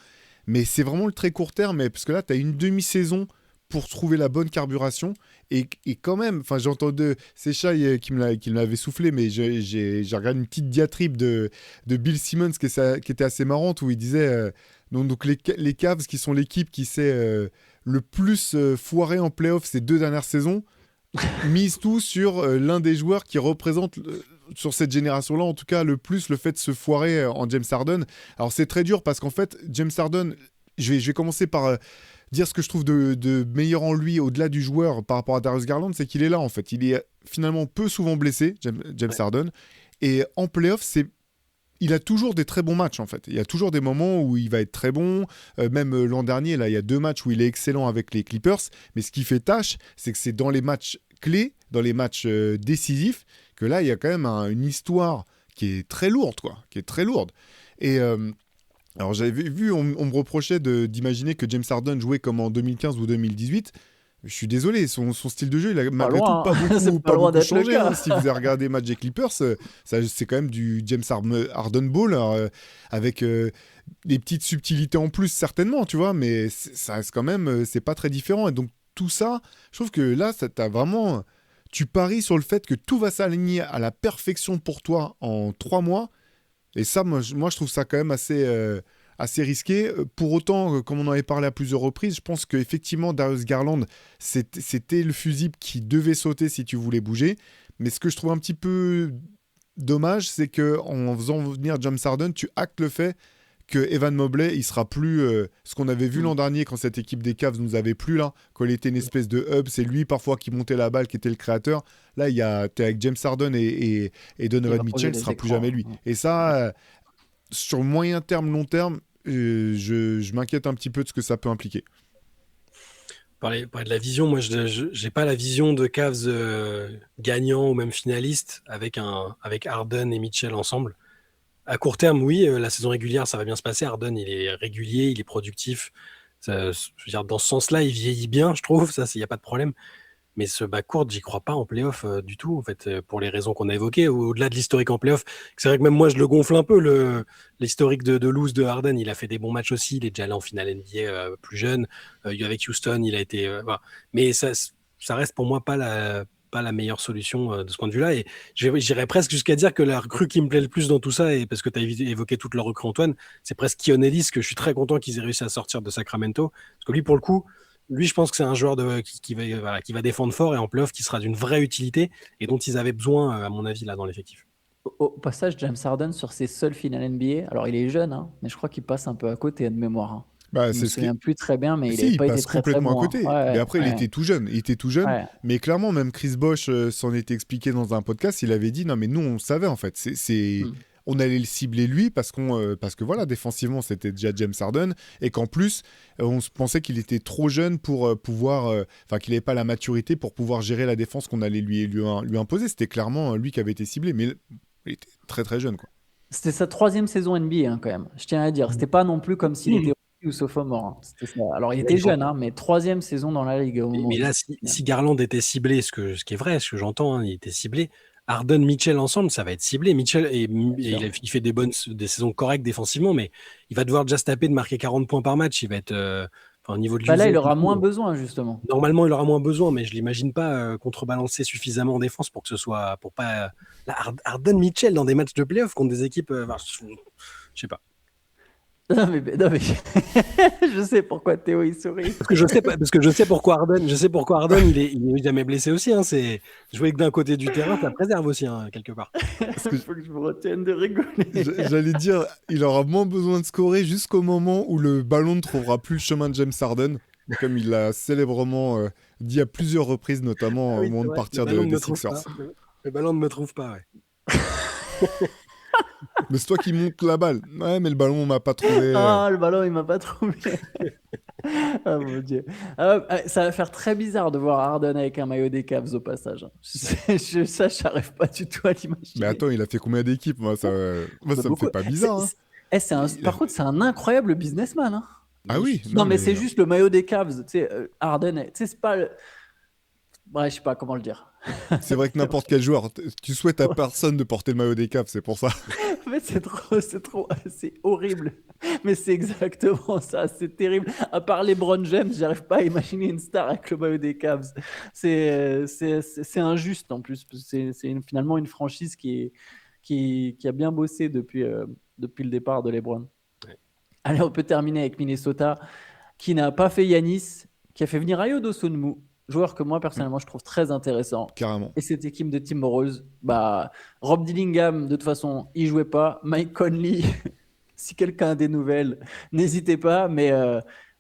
Mais c'est vraiment le très court terme. Parce que là, tu as une demi-saison pour trouver la bonne carburation. Et quand même, j'ai entendu, c'est Shai qui me l'avait soufflé, mais j'ai regardé une petite diatribe de Bill Simmons qui était assez marrante, où il disait donc les Cavs, qui sont l'équipe qui s'est le plus foiré en playoff ces 2 dernières saisons, mise tout sur l'un des joueurs qui représente, sur cette génération-là, en tout cas, le plus le fait de se foirer en James Harden. Alors, c'est très dur parce qu'en fait, James Harden, je vais commencer par dire ce que je trouve de meilleur en lui, au-delà du joueur, par rapport à Darius Garland, c'est qu'il est là, en fait. Il est finalement peu souvent blessé, James Harden. Et en playoff, il a toujours des très bons matchs, en fait. Il y a toujours des moments où il va être très bon. Même l'an dernier, là, il y a 2 matchs où il est excellent avec les Clippers. Mais ce qui fait tâche, c'est que c'est dans les matchs clés, dans les matchs décisifs, que là, il y a quand même une histoire qui est très lourde, quoi, qui est très lourde. Et alors, j'avais vu, on me reprochait d'imaginer que James Harden jouait comme en 2015 ou 2018. Je suis désolé, son style de jeu, il a malgré tout loin, pas hein. C'est beaucoup, pas pas loin beaucoup d'être le changé. cas. Si vous avez regardé le match des Clippers, c'est quand même du James Harden Ball, alors, avec des petites subtilités en plus, certainement, tu vois, mais ça reste quand même, c'est pas très différent. Et donc, tout ça, je trouve que là, t'as vraiment. Tu paries sur le fait que tout va s'aligner à la perfection pour toi en 3 mois. Et ça, moi, je trouve ça quand même assez risqué. Pour autant, comme on en avait parlé à plusieurs reprises, je pense qu'effectivement, Darius Garland, c'était le fusible qui devait sauter si tu voulais bouger. Mais ce que je trouve un petit peu dommage, c'est qu'en faisant venir James Harden, tu actes le fait que Evan Mobley, il sera plus ce qu'on avait vu l'an dernier quand cette équipe des Cavs nous avait plu là, quand il était une espèce de hub, c'est lui parfois qui montait la balle, qui était le créateur. Là, t'es avec James Harden et Donovan Mitchell, ce sera plus jamais lui. Et ça, sur moyen terme, long terme, je m'inquiète un petit peu de ce que ça peut impliquer. Parler de la vision, moi, je n'ai pas la vision de Cavs gagnant ou même finaliste avec Harden et Mitchell ensemble. À court terme, oui, la saison régulière, ça va bien se passer. Harden, il est régulier, il est productif. Je veux dire, dans ce sens-là, il vieillit bien, je trouve. Ça, il n'y a pas de problème. Mais ce backcourt, j'y crois pas en playoff du tout, en fait, pour les raisons qu'on a évoquées. Au-delà de l'historique en playoff, c'est vrai que même moi, je le gonfle un peu, l'historique de loose de Harden. Il a fait des bons matchs aussi. Il est déjà allé en finale NBA plus jeune. Avec Houston, il a été... voilà. Mais ça reste pour moi pas la meilleure solution de ce point de vue-là. Et j'irais presque jusqu'à dire que la recrue qui me plaît le plus dans tout ça, et parce que tu as évoqué toute leur recrue, Antoine, c'est presque Keon Ellis, que je suis très content qu'ils aient réussi à sortir de Sacramento. Parce que lui, pour le coup, je pense que c'est un joueur qui va défendre fort et en playoff, qui sera d'une vraie utilité et dont ils avaient besoin, à mon avis, là, dans l'effectif. Au passage, James Harden, sur ses seules finales NBA, alors il est jeune, hein, mais je crois qu'il passe un peu à côté de mémoire. Hein. Bah, Je me souviens plus très bien, mais il Si, n'a il pas été passe très très complètement bon. à côté. Hein. Mais après, il était tout jeune. Ouais. Mais clairement, même Chris Bosh s'en était expliqué dans un podcast. Il avait dit non, mais nous, on le savait en fait. On allait le cibler lui parce que voilà, défensivement, c'était déjà James Harden et qu'en plus, on se pensait qu'il était trop jeune pour pouvoir, qu'il n'avait pas la maturité pour pouvoir gérer la défense qu'on allait lui imposer. C'était clairement lui qui avait été ciblé, mais il était très très jeune, quoi. C'était sa 3e saison NBA, hein, quand même. Je tiens à dire, c'était pas non plus comme s'il était rookie ou sophomore. Hein. C'était ça. Alors il était jeune, hein, mais 3e saison dans la ligue. Mais là, si Garland était ciblé, ce qui est vrai, ce que j'entends, hein, il était ciblé. Harden, Mitchell ensemble, ça va être ciblé. Mitchell, il fait des saisons correctes défensivement, mais il va devoir déjà se taper de marquer 40 points par match. Il va être au niveau de là, il aura moins besoin, justement. Normalement, il aura moins besoin, mais je l'imagine pas contrebalancer suffisamment en défense pour que ce soit là, Harden, Mitchell dans des matchs de playoff contre des équipes, je sais pas. Non mais je sais pourquoi Théo il sourit. Parce que je sais pourquoi Harden, il est jamais blessé aussi. Hein, c'est jouer que d'un côté du terrain, ça préserve aussi, hein, quelque part. Il faut que je me retienne de rigoler. J'allais dire, il aura moins besoin de scorer jusqu'au moment où le ballon ne trouvera plus le chemin de James Harden, comme il l'a célèbrement dit à plusieurs reprises, notamment au moment de partir des Sixers. Le ballon ne me trouve pas, ouais. Mais c'est toi qui montes la balle. Ouais, mais le ballon, on m'a pas trouvé. Ah, le ballon, il m'a pas trouvé. Ah mon Dieu. Ça va faire très bizarre de voir Harden avec un maillot des Cavs au passage. Ça, j'arrive pas du tout à l'imaginer. Mais attends, il a fait combien d'équipes? Moi, ça me fait pas bizarre. Par contre, c'est un incroyable businessman. Hein. Ah oui. Non, mais c'est juste le maillot des Cavs. Tu sais, Harden, tu sais, c'est pas... Bref, je sais pas comment le dire. C'est vrai que n'importe quel joueur, tu souhaites à personne de porter le maillot des Cavs, c'est pour ça. Mais c'est horrible. Mais c'est exactement ça, c'est terrible. À part LeBron James, j'arrive pas à imaginer une star avec le maillot des Cavs. C'est injuste en plus. C'est finalement une franchise qui a bien bossé depuis le départ de LeBron. Ouais. Allez, on peut terminer avec Minnesota, qui n'a pas fait Giannis, qui a fait venir Ayo Dosunmu, joueur que moi personnellement je trouve très intéressant. Carrément. Et cette équipe de Timberwolves, Rob Dillingham, de toute façon, il jouait pas. Mike Conley, si quelqu'un a des nouvelles, n'hésitez pas. Mais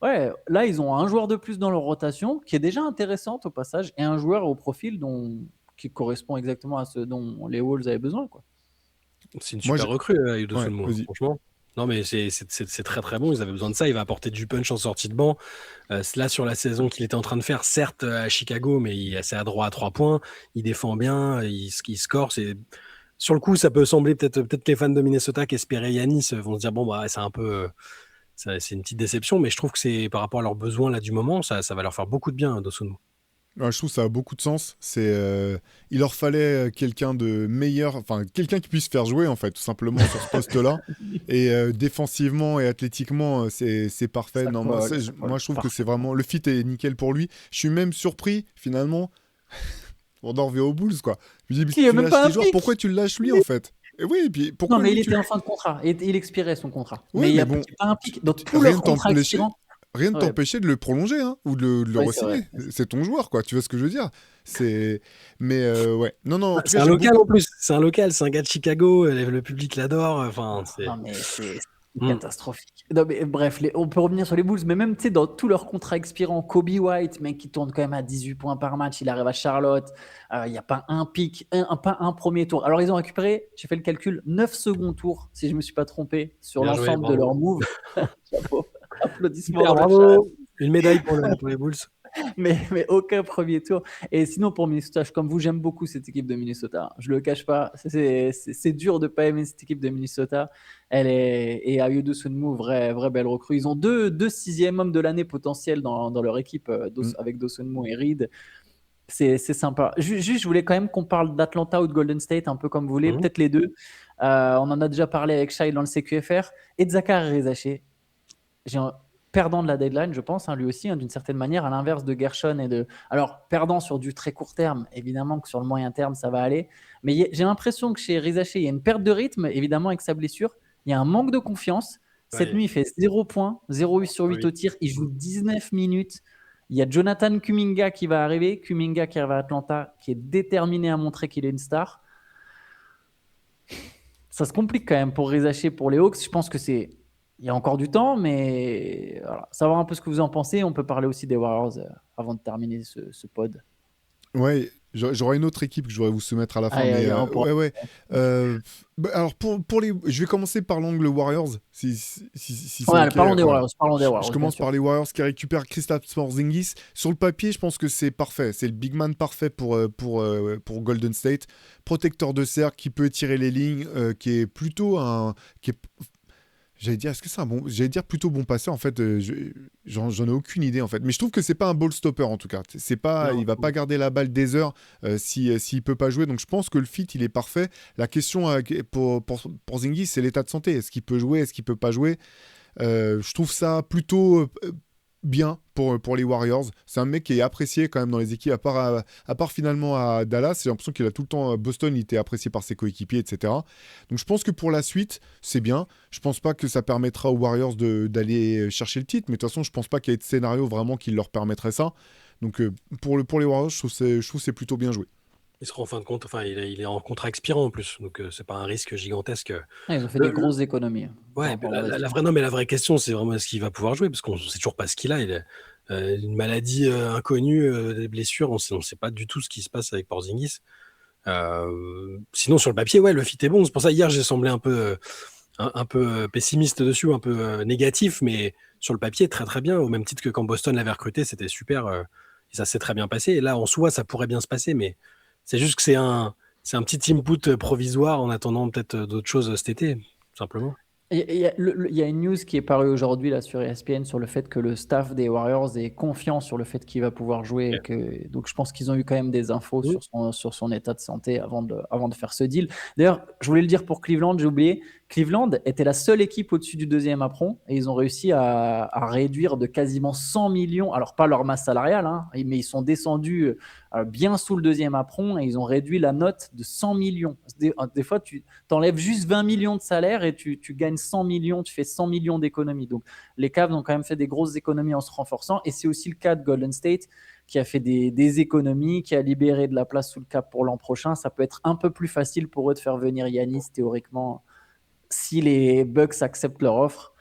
ouais, là, ils ont un joueur de plus dans leur rotation qui est déjà intéressante au passage et un joueur au profil qui correspond exactement à ce dont les Wolves avaient besoin, quoi. C'est une super recrue, Ayo Dosunmu, franchement. Non, mais c'est très très bon. Ils avaient besoin de ça. Il va apporter du punch en sortie de banc. Là, sur la saison qu'il était en train de faire, certes à Chicago, mais il est assez adroit à 3 points. Il défend bien, il score. Sur le coup, ça peut sembler peut-être que les fans de Minnesota qui espéraient Giannis vont se dire bon, bah, c'est un peu. C'est une petite déception, mais je trouve que c'est par rapport à leurs besoins là du moment, ça va leur faire beaucoup de bien, Dosunmu. Ouais, je trouve que ça a beaucoup de sens. Il leur fallait quelqu'un de meilleur, enfin quelqu'un qui puisse faire jouer en fait, tout simplement sur ce poste-là. Et défensivement et athlétiquement, c'est parfait. Ça Non, colle, ça moi colle je trouve que c'est parfaitement. vraiment le fit est nickel pour lui. Je suis même surpris finalement. On en revient aux Bulls quoi. Je me dis, mais Il n'y a tu même lâches pas un tes joueurs, pic. pourquoi tu le lâches lui en fait? Et oui, et puis Non, pourquoi mais lui il tu était le... en fin de contrat. Il expirait son contrat. Ouais, Mais il n'y mais a, bon, pas un pic. Dans tous rien leurs ne contrats t'empêchait. expirants. Rien ne Ouais, t'empêchait de le prolonger hein, ou de le ouais, c'est re-signer. vrai. C'est ton joueur, quoi. Tu vois ce que je veux dire? C'est. Mais ouais. Non, non, en tout C'est cas, un j'aime local beaucoup. en plus, c'est un local, c'est un gars de Chicago, le public l'adore. Enfin, c'est. Non, mais c'est Hmm. catastrophique. Non, mais bref, on peut revenir sur les Bulls, mais même tu sais, dans tous leurs contrats expirants, Kobe White, mec qui tourne quand même à 18 points par match, il arrive à Charlotte, il n'y a pas un pic, pas un premier tour. Alors, ils ont récupéré, j'ai fait le calcul, 9 seconds tours, si je ne me suis pas trompé, sur Bien joué, l'ensemble de leurs bravo. moves. Chapeau. Applaudissements Super, dans le chat. bravo. Une médaille pour les Bulls. Mais aucun premier tour. Et sinon, pour Minnesota, comme vous, j'aime beaucoup cette équipe de Minnesota. Je le cache pas. C'est dur de ne pas aimer cette équipe de Minnesota. Et Ayo Dosunmu, vraie belle recrue. Ils ont deux sixième hommes de l'année potentiels dans leur équipe Mm. avec Dosunmu et Reed. C'est sympa. Juste, je voulais quand même qu'on parle d'Atlanta ou de Golden State, un peu comme vous voulez, Mhm. peut-être les deux. On en a déjà parlé avec Shai dans le CQFR. Et Zachary Rezaché, j'ai un perdant de la deadline, je pense, hein, lui aussi, hein, d'une certaine manière, à l'inverse de Gershon et de. Alors, perdant sur du très court terme, évidemment que sur le moyen terme, ça va aller. Mais j'ai l'impression que chez Rizaché, il y a une perte de rythme, évidemment, avec sa blessure. Il y a un manque de confiance. Cette Ouais, nuit, il fait 0 points, 0,8 sur 8 oui. au tir. Il joue 19 minutes. Il y a Jonathan Kuminga qui va arriver. Kuminga qui arrive à Atlanta, qui est déterminé à montrer qu'il est une star. Ça se complique quand même pour Rizaché, pour les Hawks. Je pense que c'est. Il y a encore du temps, mais voilà. Savoir un peu ce que vous en pensez. On peut parler aussi des Warriors avant de terminer ce pod. Ouais, j'aurais une autre équipe que je voudrais vous soumettre à la fin, Allez, mais allez, on pourra- ouais, ouais. Alors pour les, je vais commencer par l'angle Warriors, si c'est Ouais, ok. parlons des Voilà. Warriors. Parlons des Je Warriors, bien commence sûr. par les Warriors qui récupèrent Kristaps Porzingis. Sur le papier, je pense que c'est parfait. C'est le big man parfait pour Golden State. Protecteur de cercle qui peut tirer les lignes, qui est plutôt un, qui est J'allais dire, est-ce que c'est un bon. J'allais dire plutôt bon passeur, en fait, j'en ai aucune idée, en fait. Mais je trouve que c'est pas un ball stopper, en tout cas. C'est pas, Non. il va pas garder la balle des heures s'il peut pas jouer. Donc je pense que le fit, il est parfait. La question pour Zingis, c'est l'état de santé. Est-ce qu'il peut jouer? Est-ce qu'il peut pas jouer? Je trouve ça plutôt bien pour les Warriors. C'est un mec qui est apprécié quand même dans les équipes, à part finalement à Dallas. J'ai l'impression qu'il a tout le temps. Boston, il était apprécié par ses coéquipiers, etc. Donc je pense que pour la suite, c'est bien. Je pense pas que ça permettra aux Warriors d'aller chercher le titre, mais de toute façon, je pense pas qu'il y ait de scénario vraiment qui leur permettrait ça. Donc pour les Warriors, je trouve que c'est plutôt bien joué. Il sera en fin de compte, enfin, il est en contrat expirant en plus, donc c'est pas un risque gigantesque. Ah, ils ont fait Le- des le- grosses économies par Ouais, mais rapport au reste. non, mais la vraie question, c'est vraiment est-ce qu'il va pouvoir jouer, parce qu'on sait toujours pas ce qu'il a. Il a une maladie inconnue, des blessures, on sait pas du tout ce qui se passe avec Porzingis. Sinon, sur le papier, ouais, le fit est bon. C'est pour ça hier j'ai semblé un peu pessimiste dessus, un peu négatif, mais sur le papier, très très bien. Au même titre que quand Boston l'avait recruté, c'était super. Et ça s'est très bien passé. Et là, en soi, ça pourrait bien se passer, mais c'est juste que c'est un petit input provisoire en attendant peut-être d'autres choses cet été, tout simplement. Il y a une news qui est parue aujourd'hui là sur ESPN sur le fait que le staff des Warriors est confiant sur le fait qu'il va pouvoir jouer. Ok. Donc je pense qu'ils ont eu quand même des infos Mhm. sur son état de santé avant de faire ce deal. D'ailleurs, je voulais le dire pour Cleveland, j'ai oublié. Cleveland était la seule équipe au-dessus du deuxième apron et ils ont réussi à réduire de quasiment 100 millions, alors pas leur masse salariale, hein, mais ils sont descendus bien sous le deuxième apron et ils ont réduit la note de 100 millions. Des fois, tu t'enlèves juste 20 millions de salaire et tu gagnes 100 millions, tu fais 100 millions d'économies. Donc les Cavs ont quand même fait des grosses économies en se renforçant et c'est aussi le cas de Golden State qui a fait des économies, qui a libéré de la place sous le cap pour l'an prochain. Ça peut être un peu plus facile pour eux de faire venir Giannis théoriquement si les Bucks acceptent leur offre,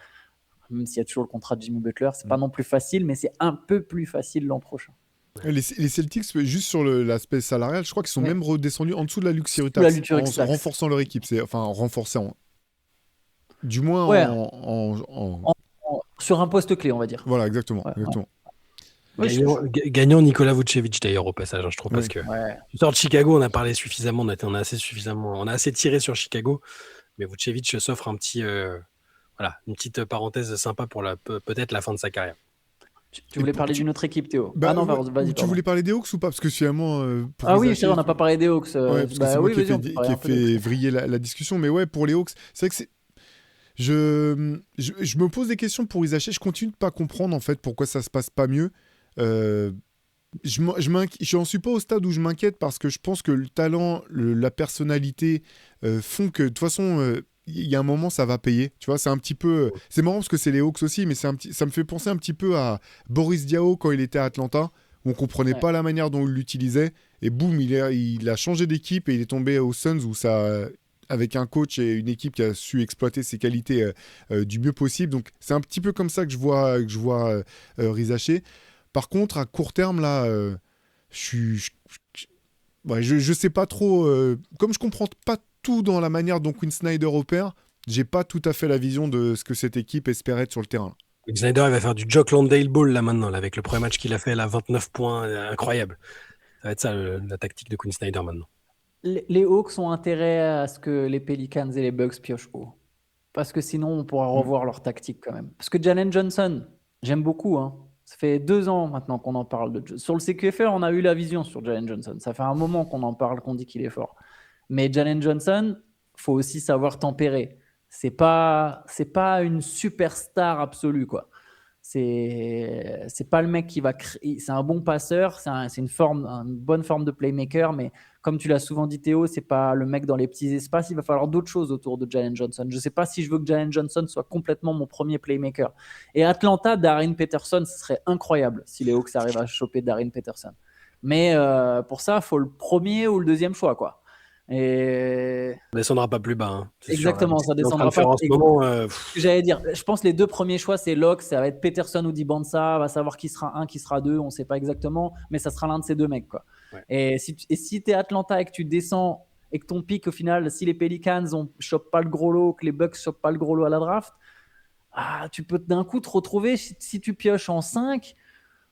même s'il y a toujours le contrat de Jimmy Butler, c'est pas non plus facile, mais c'est un peu plus facile l'an prochain. Les Celtics, juste sur l'aspect salarial, je crois qu'ils sont Ouais. même redescendus en dessous de la luxury Sous la tax, luxury en tax. renforçant leur équipe. Enfin, en renforçant. Du moins Ouais, en- sur un poste clé, on va dire. Voilà, exactement. Ouais, exactement. Ouais, Gagnant Nikola Vucevic d'ailleurs au passage, hein, je trouve, parce Oui. que ouais. tu sors de Chicago, on a parlé suffisamment, on a assez tiré sur Chicago, mais Vucevic s'offre une petite parenthèse sympa pour peut-être la fin de sa carrière. Tu voulais parler d'une autre équipe, Théo? Bah, Ah non, ouais, vas-y, tu pardon. voulais parler des Hawks ou pas? Parce que finalement, pour Ah oui, c'est Rizacher, vrai, on n'a pas parlé des Hawks. ouais, parce que c'est Bah moi oui, qui ai vas-y, on peut fait, parler un peu des Hawks. vriller la discussion. Mais ouais, pour les Hawks, c'est vrai que je me pose des questions pour Rizacher. Je continue de pas comprendre en fait pourquoi ça se passe pas mieux. Euh, j'en suis pas au stade où je m'inquiète parce que je pense que le talent, la personnalité font que de toute façon, il y a un moment ça va payer. Tu vois, c'est un petit peu. C'est marrant parce que c'est les Hawks aussi, mais ça me fait penser un petit peu à Boris Diaw quand il était à Atlanta, où on comprenait Ouais. pas la manière dont il l'utilisait. Et boum, il a changé d'équipe et il est tombé aux Suns où ça. Avec un coach et une équipe qui a su exploiter ses qualités du mieux possible. Donc c'est un petit peu comme ça que je vois Rizacher. Par contre, à court terme, là, ouais, je sais pas trop. Comme je comprends pas tout dans la manière dont Quinn Snyder opère, j'ai pas tout à fait la vision de ce que cette équipe espérait être sur le terrain. Snyder, il va faire du Jock Landale Ball là maintenant, là, avec le premier match qu'il a fait, là, 29 points, incroyable. Ça va être ça la tactique de Quinn Snyder maintenant. Les Hawks ont intérêt à ce que les Pelicans et les Bucks piochent haut. Parce que sinon, on pourra revoir leur tactique quand même. Parce que Jalen Johnson, j'aime beaucoup. Hein. Ça fait 2 ans maintenant qu'on en parle. Sur le CQFR, on a eu la vision sur Jalen Johnson. Ça fait un moment qu'on en parle, qu'on dit qu'il est fort. Mais Jalen Johnson, faut aussi savoir tempérer. C'est pas une superstar absolue, quoi. C'est pas le mec qui va créer. C'est un bon passeur, c'est une bonne forme de playmaker, mais comme tu l'as souvent dit, Théo, c'est pas le mec dans les petits espaces. Il va falloir d'autres choses autour de Jalen Johnson. Je sais pas si je veux que Jalen Johnson soit complètement mon premier playmaker. Et Atlanta, Darren Peterson, ce serait incroyable si les Hawks arrivent à choper Darren Peterson. Mais pour ça, il faut le premier ou le deuxième choix, quoi. Et On descendra pas plus bas. Hein, exactement, sûr, ça descendra pas. En ce moment, J'allais dire, je pense que les 2 premiers choix, c'est Locke, ça va être Peterson ou Dibansa, on va savoir qui sera 1, qui sera 2, on ne sait pas exactement, mais ça sera l'un de ces 2 mecs, quoi. Ouais. Et si tu es Atlanta et que tu descends et que ton pic, au final, si les Pelicans ne chopent pas le gros lot, que les Bucks ne chopent pas le gros lot à la draft, tu peux d'un coup te retrouver, si tu pioches en 5,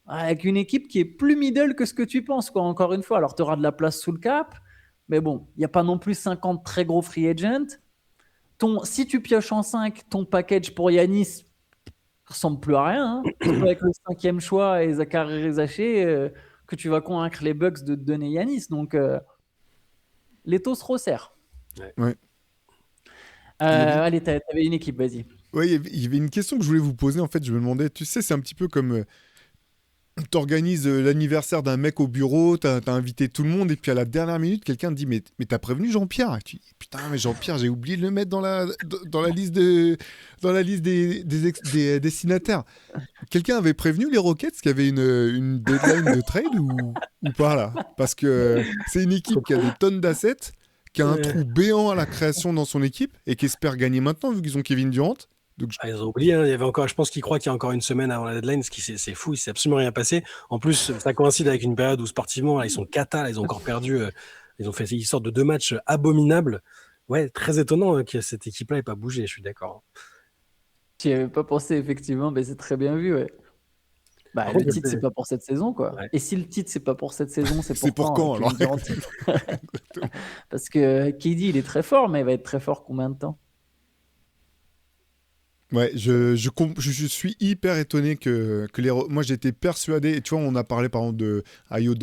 avec une équipe qui est plus middle que ce que tu penses, quoi, encore une fois. Alors, tu auras de la place sous le cap, mais bon, il n'y a pas non plus 50 très gros free agents. Si tu pioches en 5, ton package pour Yanis ressemble plus à rien. Hein. C'est pas avec le 5e choix et Zachary Rizacher que tu vas convaincre les Bucks de te donner Yanis. Donc, l'étau se resserre. Ouais. Allez, t'avais une équipe, vas-y. Ouais, il y avait une question que je voulais vous poser. En fait, je me demandais, tu sais, c'est un petit peu comme t'organises l'anniversaire d'un mec au bureau, t'as invité tout le monde, et puis à la dernière minute, quelqu'un te dit mais t'as prévenu Jean-Pierre? Tu dis putain, mais Jean-Pierre, j'ai oublié de le mettre dans la liste des destinataires. Quelqu'un avait prévenu les Rockets qu'il y avait une deadline de trade ou pas là? Parce que c'est une équipe qui a des tonnes d'assets, qui a un trou béant à la création dans son équipe et qui espère gagner maintenant vu qu'ils ont Kevin Durant. Donc, ils ont oublié, hein. Il y avait encore, je pense qu'ils croient qu'il y a encore une semaine avant la deadline, c'est fou, il s'est absolument rien passé. En plus, ça coïncide avec une période où sportivement, là, ils sont cata, là, ils ont encore perdu, ils sortent de 2 matchs abominables. Ouais, très étonnant que cette équipe-là n'ait pas bougé, je suis d'accord. Tu n'y avais pas pensé, effectivement, mais c'est très bien vu, ouais. Bah, le titre, c'est pas pour cette saison, quoi. Ouais. Et si le titre, c'est pas pour cette saison, c'est pour quand alors Parce que KD, il est très fort, mais il va être très fort combien de temps? Ouais, je suis hyper étonné que moi j'étais persuadé, tu vois, on a parlé par exemple de Ayo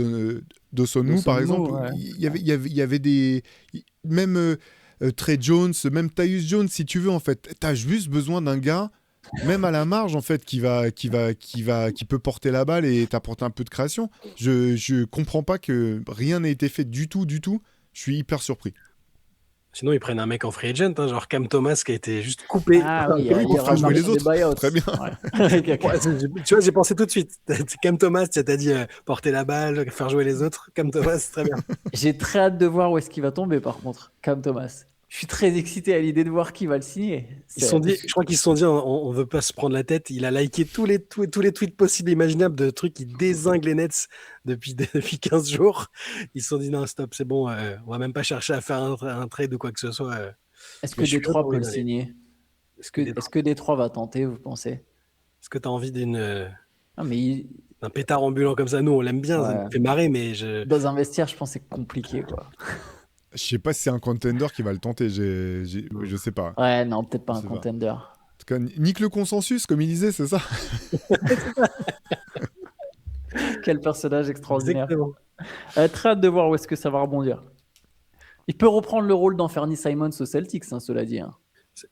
Dosunmu par exemple, ouais. il y avait des même Trey Jones, même Tyus Jones si tu veux en fait, t'as juste besoin d'un gars même à la marge en fait qui peut porter la balle et t'apporter un peu de création. Je comprends pas que rien n'ait été fait du tout, je suis hyper surpris. Sinon, ils prennent un mec en free agent, hein, genre Cam Thomas qui a été juste coupé. Ah oui, il fera jouer les autres. Très bien. Ouais. Tu vois, j'ai pensé tout de suite. Cam Thomas, tu t'as dit porter la balle, faire jouer les autres. Cam Thomas, très bien. J'ai très hâte de voir où est-ce qu'il va tomber, par contre, Cam Thomas. Je suis très excité à l'idée de voir qui va le signer. Je crois qu'ils se sont dit, on veut pas se prendre la tête. Il a liké tous les tweets possibles et imaginables de trucs qui dézinguent les Nets depuis 15 jours. Ils se sont dit, non, stop, c'est bon, on va même pas chercher à faire un trade ou quoi que ce soit. Est-ce que Détroit peut le signer? Est-ce que Détroit va tenter, vous pensez? Est-ce que tu as envie Ah, mais d'un pétard ambulant comme ça? Nous, on l'aime bien, ça Ouais. me fait marrer, mais dans un vestiaire, je pense que c'est compliqué, quoi. Je sais pas si c'est un contender qui va le tenter. Je sais pas. Ouais, non, peut-être pas Je un sais pas. contender. En tout cas, nique le consensus, comme il disait, c'est ça? Quel personnage extraordinaire. Exactement. Très hâte de voir où est-ce que ça va rebondir. Il peut reprendre le rôle d'Anthony Simons au Celtics, hein, cela dit. Hein.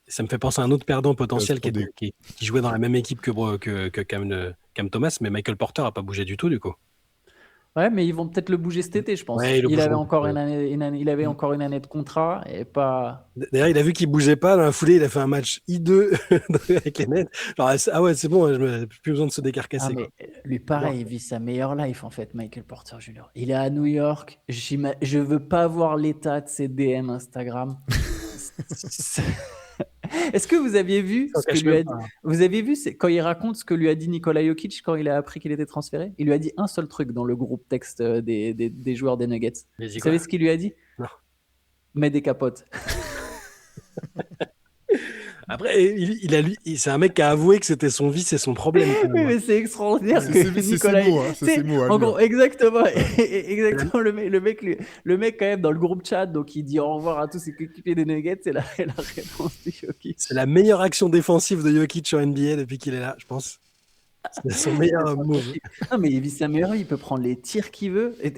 Ça me fait penser à un autre perdant potentiel trop qui jouait dans la même équipe que Cam Thomas, mais Michael Porter n'a pas bougé du tout, du coup. Ouais, mais ils vont peut-être le bouger cet été, je pense. Ouais, ils le il avait bougeront. encore il avait encore une année de contrat et pas. D'ailleurs, il a vu qu'il bougeait pas. Dans la foulée, il a fait un match I2 avec les Nets. Genre, ah ouais, c'est bon, plus besoin de se décarcasser. Ah, mais lui, pareil, il vit sa meilleure life, en fait, Michael Porter Jr. Il est à New York. Je veux pas voir l'état de ses DM Instagram. Est-ce que vous aviez vu ce que lui a dit? Vous avez vu quand il raconte ce que lui a dit Nikola Jokic quand il a appris qu'il était transféré? Il lui a dit un seul truc dans le groupe texte des joueurs des Nuggets. Vous savez ce qu'il lui a dit? Non. Mets des capotes. Après, c'est un mec qui a avoué que c'était son vice et son problème. Oui, mais c'est extraordinaire C'est que ses Nicolas. mots, hein, c'est ses mots à En lui, gros, hein. exactement, exactement. Le mec quand même dans le groupe chat, donc il dit au revoir à tous ses coéquipiers des Nuggets. C'est la réponse de Jokic. C'est la meilleure action défensive de Jokic en NBA depuis qu'il est là, je pense. C'est son meilleur move. Non, mais il vit sa meilleure vie, il peut prendre les tirs qu'il veut. Et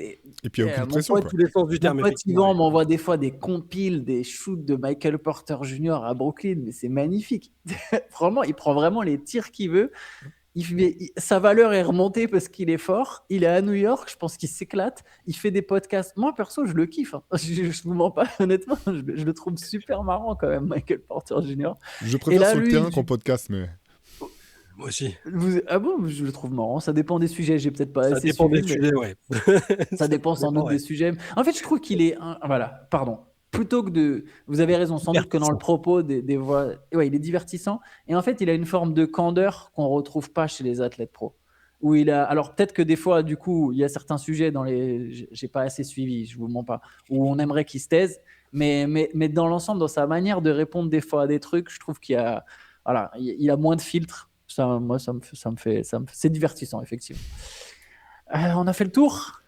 puis il n'y a aucune pression, Dans quoi. tous les sens du terme. Mon pote effectivement. Yvan m'envoie des fois des compiles, des shoots de Michael Porter Jr. à Brooklyn, mais c'est magnifique. Vraiment, il prend vraiment les tirs qu'il veut. Sa valeur est remontée parce qu'il est fort. Il est à New York, je pense qu'il s'éclate. Il fait des podcasts. Moi, perso, je le kiffe. Hein. Je vous mens pas, honnêtement. Je le trouve super marrant quand même, Michael Porter Jr. Je préfère là, sur le lui, terrain qu'en podcast, mais. Moi aussi. Ah bon, je le trouve marrant. Ça dépend des sujets. J'ai peut-être pas Ça assez dépend suivi, des mais sujets, ouais. ça dépend sans doute des sujets. En fait, je trouve qu'il est. Voilà, pardon. Plutôt que de. Vous avez raison, sans doute que dans le propos des voix. Ouais, il est divertissant. Et en fait, il a une forme de candeur qu'on ne retrouve pas chez les athlètes pro. Où il a. Alors, peut-être que des fois, du coup, il y a certains sujets dans les. J'ai pas assez suivi, je vous mens pas. Où on aimerait qu'il se taise. Mais dans l'ensemble, dans sa manière de répondre des fois à des trucs, je trouve qu'il y a. Voilà, il a moins de filtres. Moi, c'est divertissant, effectivement. On a fait le tour.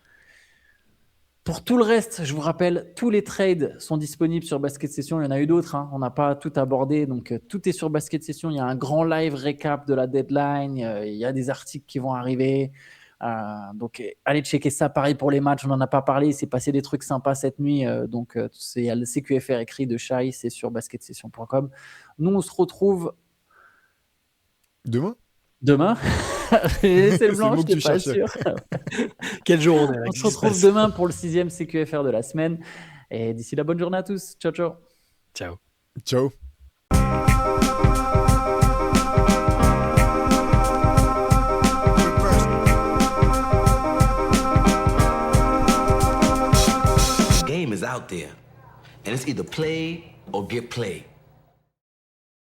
Pour tout le reste, je vous rappelle, tous les trades sont disponibles sur Basket Session. Il y en a eu d'autres, hein. On n'a pas tout abordé, donc tout est sur Basket Session. Il y a un grand live récap de la deadline. Il y a des articles qui vont arriver. Donc, allez checker ça. Pareil pour les matchs, on n'en a pas parlé. Il s'est passé des trucs sympas cette nuit. Il y a le CQFR écrit de Shai, c'est sur basketsession.com. Nous, on se retrouve Demain. C'est le blanc, je n'étais pas sûr. Quel jour on est là, On se retrouve demain pour le 6e CQFR de la semaine. Et d'ici là, bonne journée à tous. Ciao, ciao. Ciao. Ciao. The game is out there, and it's either play or get played.